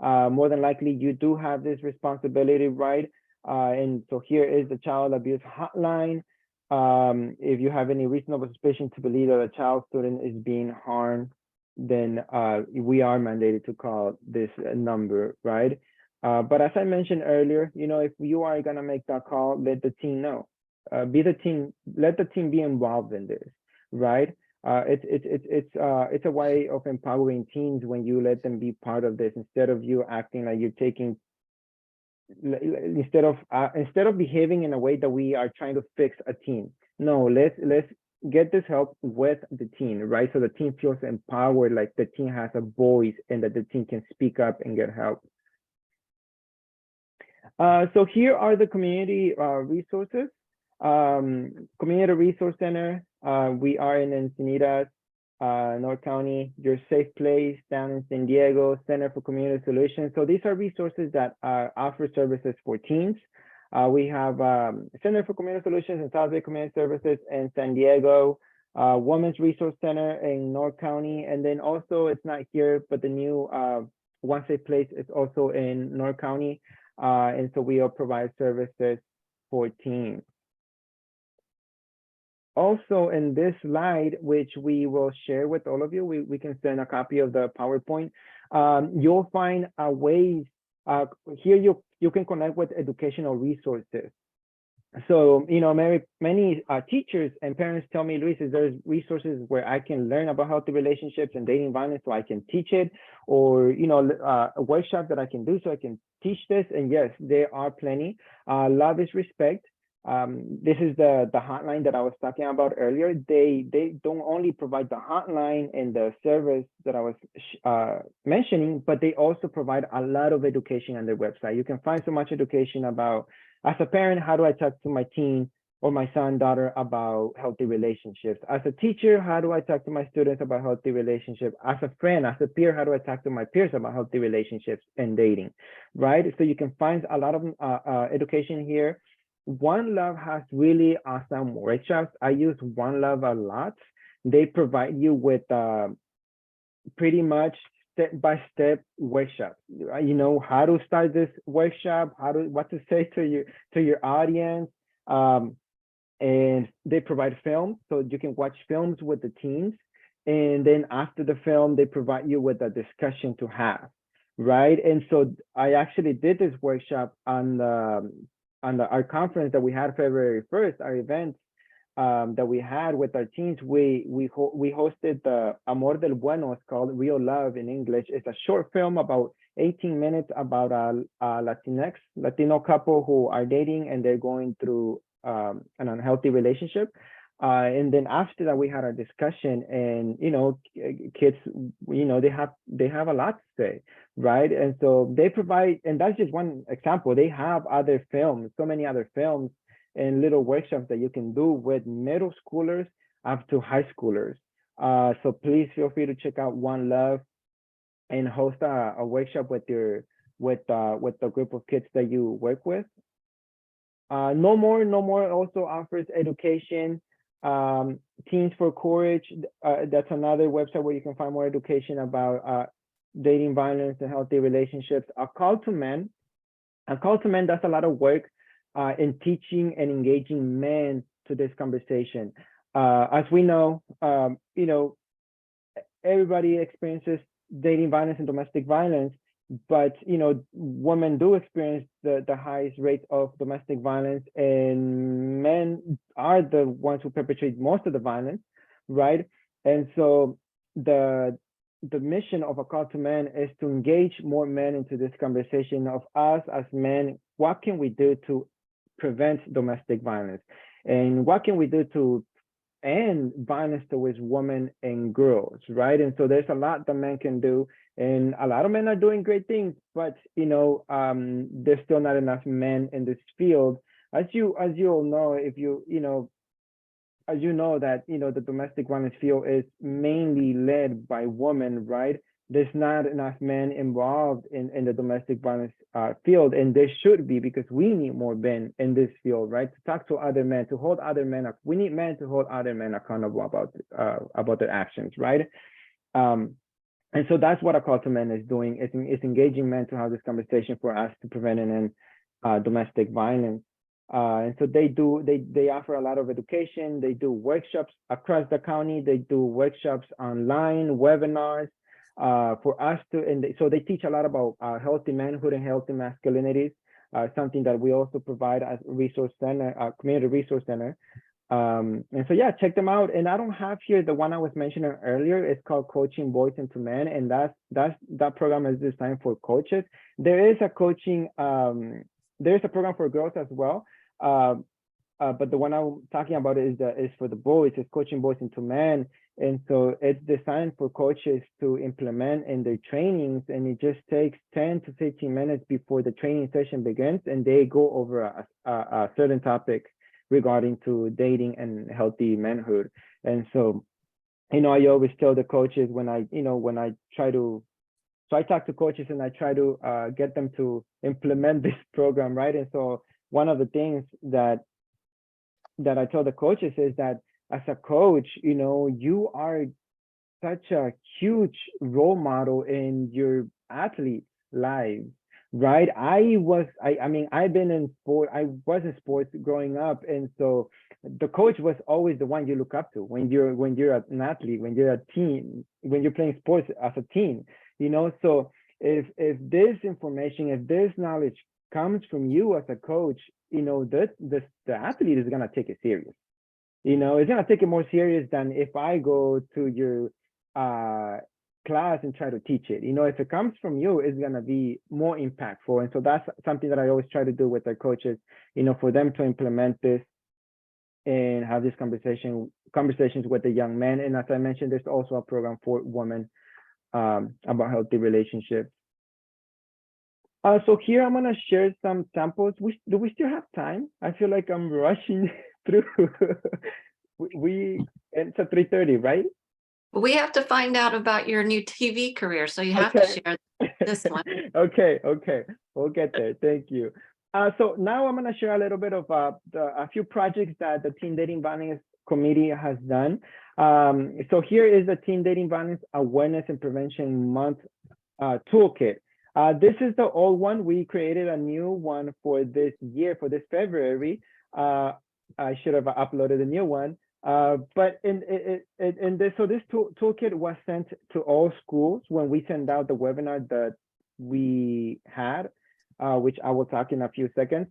more than likely you do have this responsibility, right? And so here is the child abuse hotline. If you have any reasonable suspicion to believe that a child student is being harmed, then we are mandated to call this number, right? But as I mentioned earlier, you know, if you are gonna make that call, let the team know. Be the team, let the team be involved in this, right? It's a way of empowering teens when you let them be part of this instead of you acting like you're taking, instead of behaving in a way that we are trying to fix a teen. No, let's get this help with the teen, right? So the teen feels empowered, like the teen has a voice and that the teen can speak up and get help. So here are the community resources. Community Resource Center. We are in Encinitas, North County, Your Safe Place down in San Diego, Center for Community Solutions. So these are resources that offer services for teens. We have Center for Community Solutions and South Bay Community Services in San Diego, Women's Resource Center in North County, and then also it's not here, but the new One Safe Place is also in North County. And so we all provide services for teens. Also in this slide, which we will share with all of you, we can send a copy of the PowerPoint. You'll find ways, here you can connect with educational resources. So, you know, many teachers and parents tell me, Luis, there's resources where I can learn about healthy relationships and dating violence so I can teach it, or, you know, a workshop that I can do so I can teach this. And yes, there are plenty. Love is Respect. This is the hotline that I was talking about earlier. They don't only provide the hotline and the service that I was mentioning, but they also provide a lot of education on their website. You can find so much education about, as a parent, how do I talk to my teen or my son, daughter about healthy relationships? As a teacher, how do I talk to my students about healthy relationships? As a friend, as a peer, how do I talk to my peers about healthy relationships and dating, right? So you can find a lot of education here. One Love has really awesome workshops. I use One Love a lot. They provide you with pretty much step-by-step workshops. You know how to start this workshop, what to say to your audience, and they provide films so you can watch films with the teens. And then after the film, they provide you with a discussion to have, right? And so I actually did this workshop on our conference that we had February 1st, our event that we had with our teens. We hosted the Amor del Bueno. It's called Real Love in English. It's a short film about 18 minutes about a Latino couple who are dating and they're going through an unhealthy relationship. And then after that, we had our discussion, and you know, kids, you know, they have a lot to say, right? And so they provide, and that's just one example. They have other films, so many other films and little workshops that you can do with middle schoolers up to high schoolers. So please feel free to check out One Love and host a workshop with the group of kids that you work with. No More also offers education. Teens for Courage, that's another website where you can find more education about dating violence and healthy relationships. A Call to Men does a lot of work in teaching and engaging men to this conversation. As we know, you know, everybody experiences dating violence and domestic violence, but you know, women do experience the highest rate of domestic violence, and men are the ones who perpetrate most of the violence, right? And so the the mission of A Call to Men is to engage more men into this conversation of us as men. What can we do to prevent domestic violence? And what can we do to end violence towards women and girls, right? And so there's a lot that men can do. And a lot of men are doing great things, but there's still not enough men in this field. As you all know, if as you know that the domestic violence field is mainly led by women, right? There's not enough men involved in the domestic violence field, and there should be, because we need more men in this field, right? To talk to other men, to hold other men up. We need men to hold other men accountable about their actions, right? And so that's what A Call to Men is doing. It's engaging men to have this conversation for us to prevent and end domestic violence. And so they offer a lot of education. They do workshops across the county. They do workshops online, webinars for us so they teach a lot about healthy manhood and healthy masculinities, something that we also provide as a resource center, community resource center. And so, yeah, check them out. And I don't have here the one I was mentioning earlier. It's called Coaching Boys into Men, and that program is designed for coaches. There is a coaching, there is a program for girls as well. But the one I'm talking about is for the boys. It's Coaching Boys into Men. And so it's designed for coaches to implement in their trainings, and it just takes 10 to 15 minutes before the training session begins, and they go over a certain topic regarding to dating and healthy manhood. And so, I always tell the coaches when I talk to coaches and I try to get them to implement this program, right? And so one of the things that I tell the coaches is that as a coach, you are such a huge role model in your athlete's lives, right? I've been in sport. I was in sports growing up, and so the coach was always the one you look up to when you're an athlete, when you're a teen, when you're playing sports as a teen. So if this information, if this knowledge comes from you as a coach, the athlete is gonna take it serious. It's gonna take it more serious than if I go to your class and try to teach it. If it comes from you, it's gonna be more impactful. And so that's something that I always try to do with our coaches, for them to implement this and have this conversations with the young men. And as I mentioned, there's also a program for women about healthy relationships. So here I'm gonna share some samples. Do we still have time? I feel like I'm rushing through. It's at 3:30, right? We have to find out about your new TV career, so you have to share this one. Okay, we'll get there. Thank you. So now I'm gonna share a little bit of a few projects that the Teen Dating Violence Committee has done. So here is the Teen Dating Violence Awareness and Prevention Month toolkit. This is the old one. We created a new one for this year, for this February. I should have uploaded a new one. But this toolkit was sent to all schools when we sent out the webinar that we had, which I will talk in a few seconds.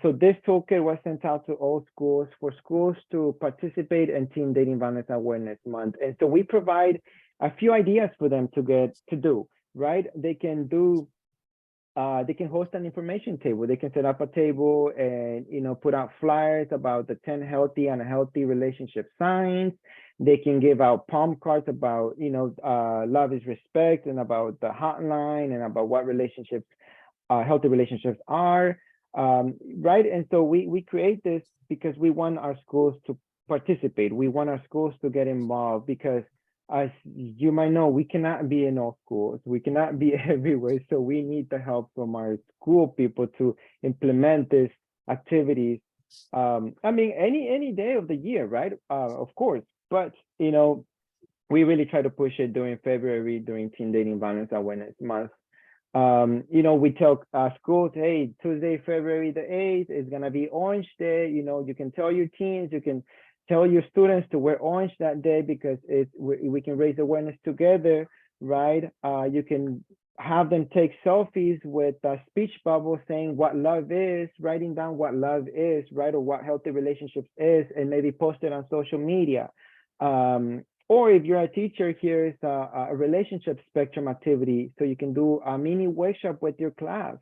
So this toolkit was sent out to all schools for schools to participate in Teen Dating Violence Awareness Month. And so we provide a few ideas for them to do, right? They can host an information table. They can set up a table and, put out flyers about the 10 healthy and unhealthy relationship signs. They can give out palm cards about, love is respect, and about the hotline, and about what relationships, healthy relationships are, right? And so we create this because we want our schools to participate. We want our schools to get involved, because as you might know, we cannot be in all schools. We cannot be everywhere. So we need the help from our school people to implement these activities. Any day of the year, right? Of course. But, we really try to push it during February, during Teen Dating Violence Awareness Month. We tell schools, hey, Tuesday, February the 8th is going to be Orange Day. You can tell your teens, you can tell your students to wear orange that day, because we can raise awareness together, right? You can have them take selfies with a speech bubble saying what love is, writing down what love is, right? Or what healthy relationships is, and maybe post it on social media. Or if you're a teacher, here's a relationship spectrum activity. So you can do a mini workshop with your class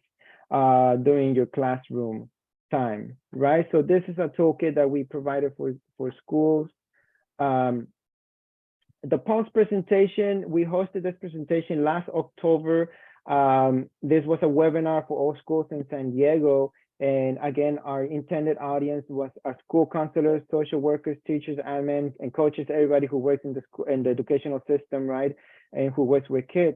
during your classroom time, right? So this is a toolkit that we provided for schools. The Pulse presentation, we hosted this presentation last October. This was a webinar for all schools in San Diego. And again, our intended audience was our school counselors, social workers, teachers, admins, and coaches, everybody who works in the school, in the educational system, right? And who works with kids.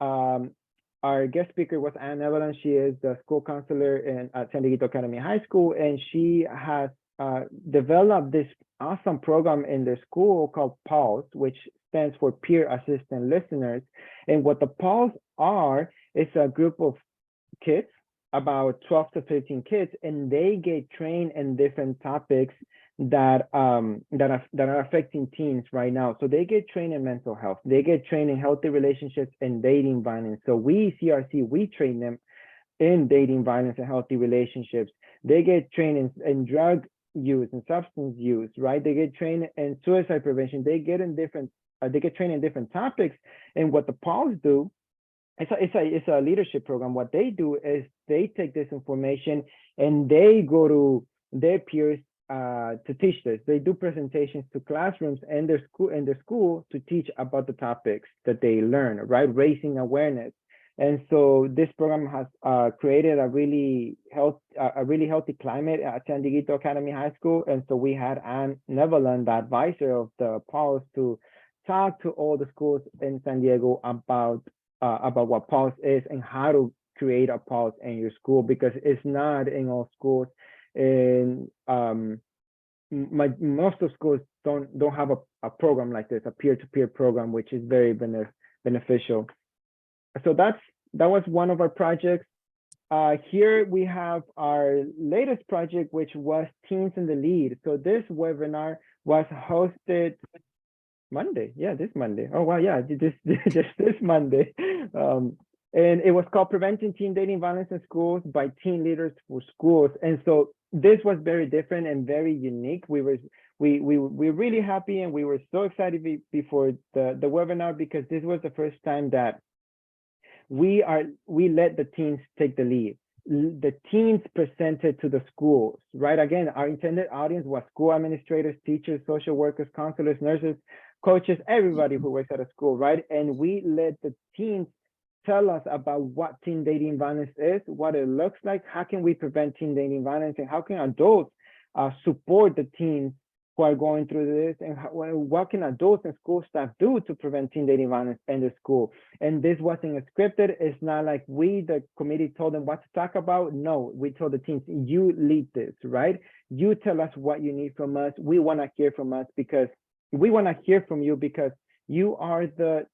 Our guest speaker was Anne Evelyn. She is the school counselor at San Diego Academy High School, and she has developed this awesome program in their school called Pulse, which stands for Peer Assistant Listeners. And what the Pulse are is a group of kids, about 12 to 15 kids, and they get trained in different topics that are affecting teens right now. So they get trained in mental health, they get trained in healthy relationships and dating violence. So we, CRC, we train them in dating violence and healthy relationships. They get trained in drug use and substance use, right? They get trained in suicide prevention. They get trained in different topics. And what the Pulse do, it's a leadership program. What they do is they take this information and they go to their peers to teach this. They do presentations to classrooms and their school to teach about the topics that they learn, right? Raising awareness. And so this program has created a really healthy climate at San Diego Academy High School. And so we had Anne Neverland, the advisor of the Pulse, to talk to all the schools in San Diego about what Pulse is and how to create a Pulse in your school, because it's not in all schools. And most of schools don't have a program like this, a peer-to-peer program, which is very beneficial. So that was one of our projects. Here we have our latest project, which was Teens in the Lead. So this webinar was hosted Monday. Yeah, this Monday. Oh, wow. Yeah, just this Monday. And it was called Preventing Teen Dating Violence in Schools by Teen Leaders for Schools. And so this was very different and very unique. We were really happy and we were so excited before the webinar, because this was the first time that we let the teens take the lead. The teens presented to the schools, right? Again, our intended audience was school administrators, teachers, social workers, counselors, nurses, coaches, everybody who works at a school, right? And we let the teens tell us about what teen dating violence is, what it looks like, how can we prevent teen dating violence, and how can adults support the teens who are going through this, and what can adults and school staff do to prevent teen dating violence in the school. And this wasn't scripted. It's not like we, the committee, told them what to talk about. No, we told the teens, you lead this, right? You tell us what you need from us. We want to hear from us, because we want to hear from you, because you are the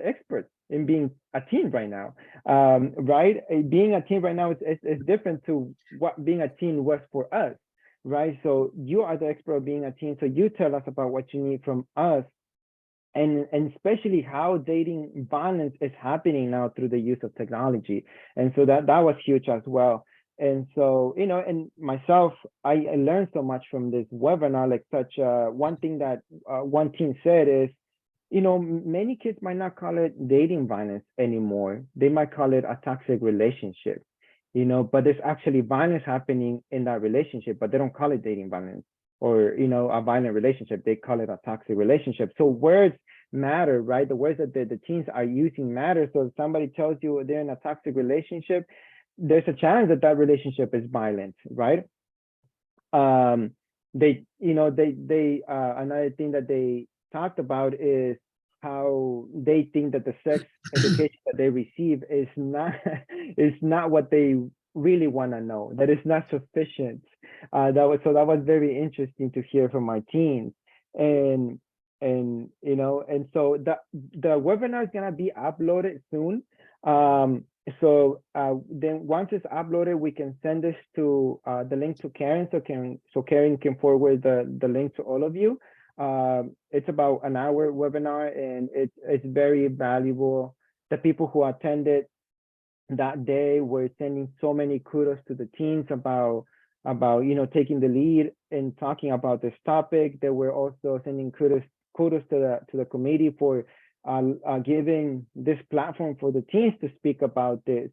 experts in being a teen right now, right? Being a teen right now is different to what being a teen was for us, right? So you are the expert of being a teen, so you tell us about what you need from us, and especially how dating violence is happening now through the use of technology. And so that was huge as well. And so, you know, and myself, I learned so much from this webinar. Like one thing that one teen said is, you know, many kids might not call it dating violence anymore. They might call it a toxic relationship, you know, but there's actually violence happening in that relationship, but they don't call it dating violence or, you know, a violent relationship. They call it a toxic relationship. So words matter, right? The words that the teens are using matter. So if somebody tells you they're in a toxic relationship, there's a chance that that relationship is violent, right? Another thing that they talked about is how they think that the sex education that they receive is not what they really want to know, that it's not sufficient. That was very interesting to hear from my teens. And you know, and so the webinar is gonna be uploaded soon. So then once it's uploaded, we can send this to the link to Karen, so Karen can forward the link to all of you. It's about an hour webinar, and it's very valuable. The people who attended that day were sending so many kudos to the teens about you know, taking the lead and talking about this topic. They were also sending kudos kudos to the committee for giving this platform for the teens to speak about this.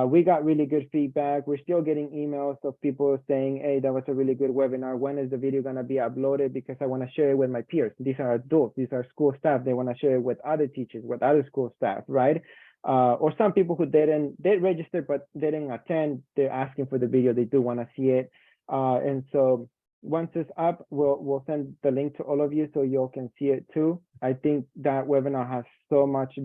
We got really good feedback. We're still getting emails of people saying, hey, that was a really good webinar. When is the video gonna be uploaded? Because I wanna share it with my peers. These are adults, these are school staff. They wanna share it with other teachers, with other school staff, right? Or some people who did register, but they didn't attend, they're asking for the video, they do wanna see it. And so once it's up, we'll send the link to all of you so y'all can see it too. I think that webinar has so much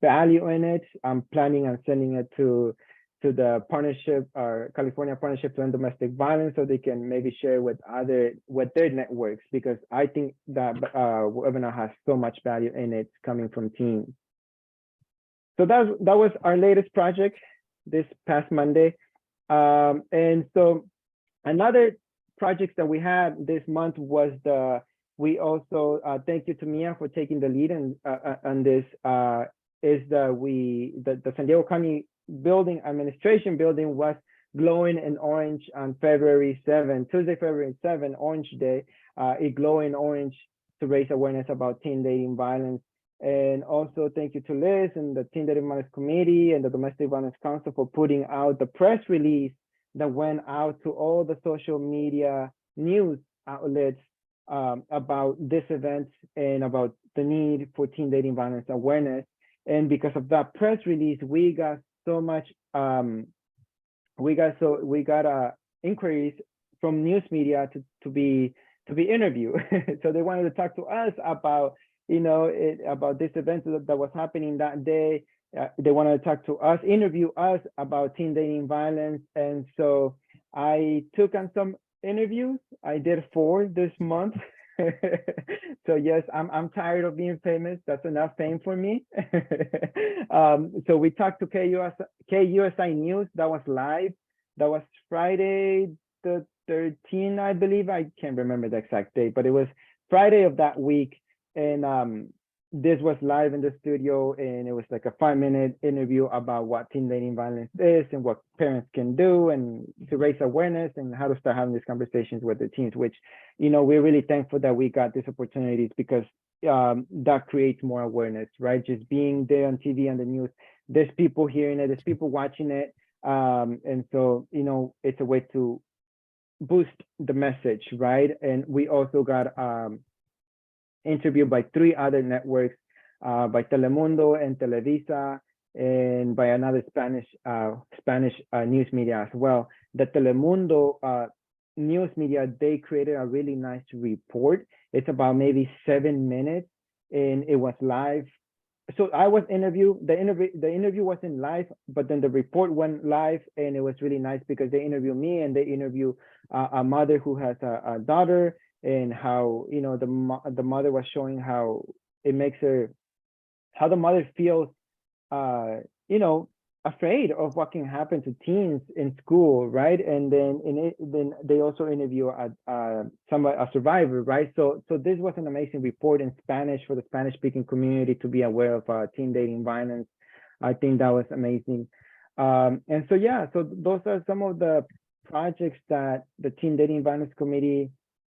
value in it. I'm planning on sending it to the partnership, or California Partnership to End Domestic Violence, so they can maybe share with their networks, because I think that webinar has so much value in it coming from teens. So that was our latest project this past Monday. And so another project that we had this month was we also thank you to Mia for taking the lead on this. Is the San Diego County building, administration building, was glowing in orange on February 7, Tuesday, February 7, Orange Day. It glowed in orange to raise awareness about teen dating violence. And also thank you to Liz and the Teen Dating Violence Committee and the Domestic Violence Council for putting out the press release that went out to all the social media news outlets about this event and about the need for teen dating violence awareness. And because of that press release, we got so much, we got inquiries from news media to be interviewed. So they wanted to talk to us about, about this event that was happening that day. They wanted to talk to us, interview us about teen dating violence. And so I took on some interviews. I did 4 this month. So yes, I'm tired of being famous. That's enough fame for me. So we talked to KUSI News. That was live. That was Friday the 13th, I believe. I can't remember the exact date, but it was Friday of that week. And this was live in the studio, and it was like a 5-minute interview about what teen dating violence is and what parents can do and to raise awareness and how to start having these conversations with the teens, which, we're really thankful that we got these opportunities, because that creates more awareness, right? Just being there on TV and the news, there's people hearing it, there's people watching it. And so, it's a way to boost the message, right? And we also got interviewed by 3 other networks, by Telemundo and Televisa, and by another Spanish news media as well. The Telemundo news media, they created a really nice report. It's about maybe 7 minutes, and it was live. So I was interviewed. The interview wasn't live, but then the report went live, and it was really nice because they interviewed me and they interviewed a mother who has a daughter, and how the mother was showing how it makes her, how the mother feels afraid of what can happen to teens in school, right? And then they also interview a survivor, right? So this was an amazing report in Spanish for the Spanish speaking community to be aware of teen dating violence. I think that was amazing. And so yeah, so those are some of the projects that the Teen Dating Violence Committee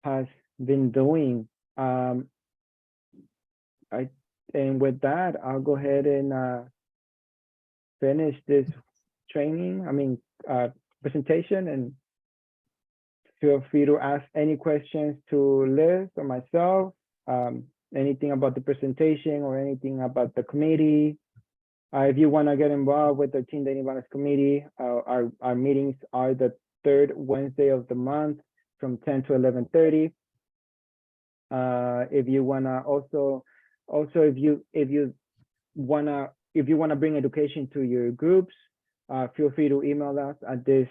has been doing. And with that, I'll go ahead and finish this presentation, and feel free to ask any questions to Liz or myself, anything about the presentation or anything about the committee. If you want to get involved with the Teen Dating Violence Committee, our meetings are the 3rd Wednesday of the month from 10 to 11:30. If you wanna if you wanna bring education to your groups, feel free to email us at this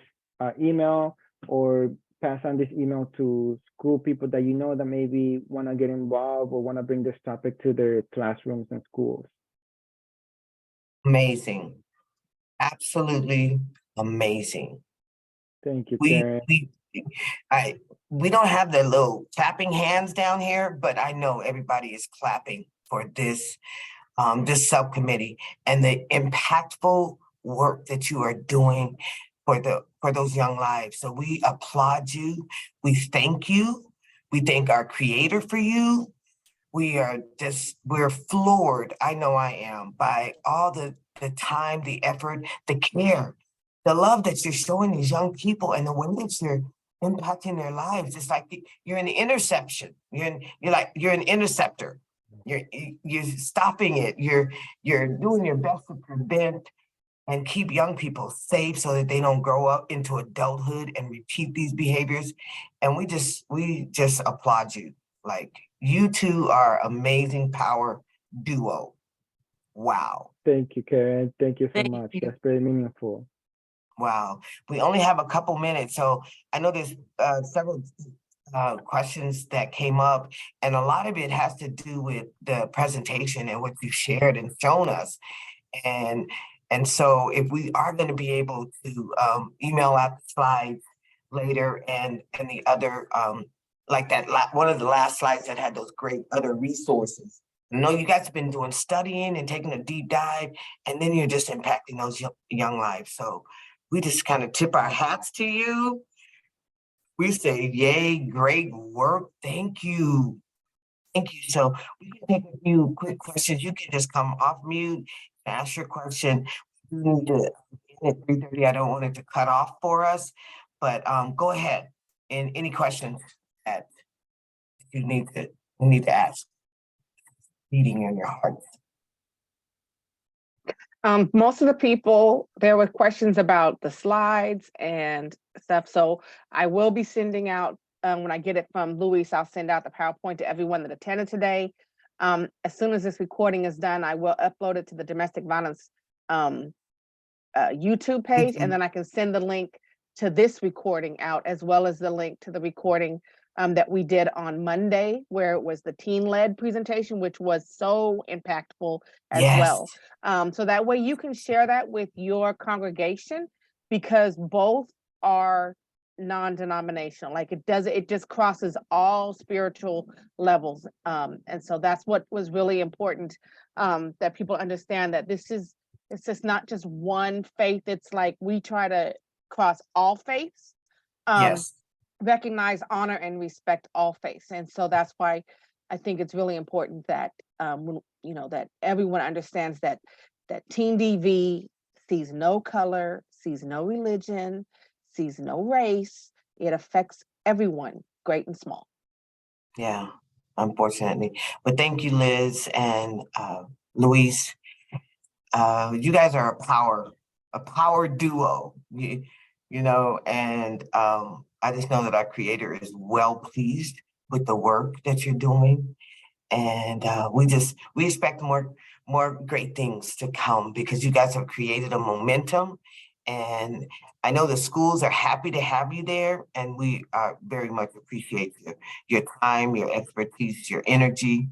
email, or pass on this email to school people that that maybe wanna get involved or wanna bring this topic to their classrooms and schools. Amazing. Absolutely amazing. Thank you, We Karen. we don't have the little clapping hands down here, but I know everybody is clapping for this this subcommittee and the impactful work that you are doing for those young lives. So we applaud you. We thank you. We thank our creator for you. we're floored, I know I am, by all the time, the effort, the care, the love that you're showing these young people and the way that you're impacting their lives. It's like you're an interception. You're an interceptor. You're stopping it. You're doing your best to prevent and keep young people safe so that they don't grow up into adulthood and repeat these behaviors. And we just applaud you. Like, you two are amazing power duo. Wow. Thank you, Karen. Thank you so Thank much. you. That's very meaningful. Wow. We only have a couple minutes, so I know there's several questions that came up, and a lot of it has to do with the presentation and what you've shared and shown us. And so if we are going to be able to email out the slides later and the other, like that one of the last slides that had those great other resources. I know you guys have been doing studying and taking a deep dive, and then you're just impacting those young lives. So we just kind of tip our hats to you. We say, yay, great work. Thank you. Thank you. So we can take a few quick questions. You can just come off mute and ask your question. We need to, at 3:30, I don't want it to cut off for us, but go ahead. And any questions that you need to ask, beating in your heart. Most of the people, there were questions about the slides and stuff. So I will be sending out, when I get it from Luis, I'll send out the PowerPoint to everyone that attended today. As soon as this recording is done, I will upload it to the domestic violence YouTube page, and then I can send the link to this recording out, as well as the link to the recording that we did on Monday, where it was the teen-led presentation, which was so impactful as well. So that way you can share that with your congregation, because both are non-denominational. Like, it just crosses all spiritual levels. And so that's what was really important, that people understand that it's just not just one faith. It's like we try to cross all faiths. Recognize, honor, and respect all faiths. And so that's why I think it's really important that that everyone understands that Teen DV sees no color, sees no religion, sees no race. It affects everyone, great and small. Yeah, unfortunately. But thank you, Liz and Luis. You guys are a power duo. And I just know that our Creator is well pleased with the work that you're doing. And we expect more great things to come, because you guys have created a momentum. And I know the schools are happy to have you there, and we very much appreciate your time, your expertise, your energy,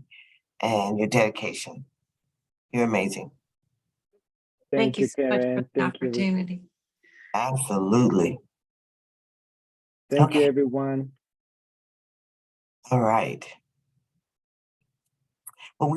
and your dedication. You're amazing. Thank you so much for Karen. the Thank you. opportunity. Absolutely. Thank you, everyone. All right. Well,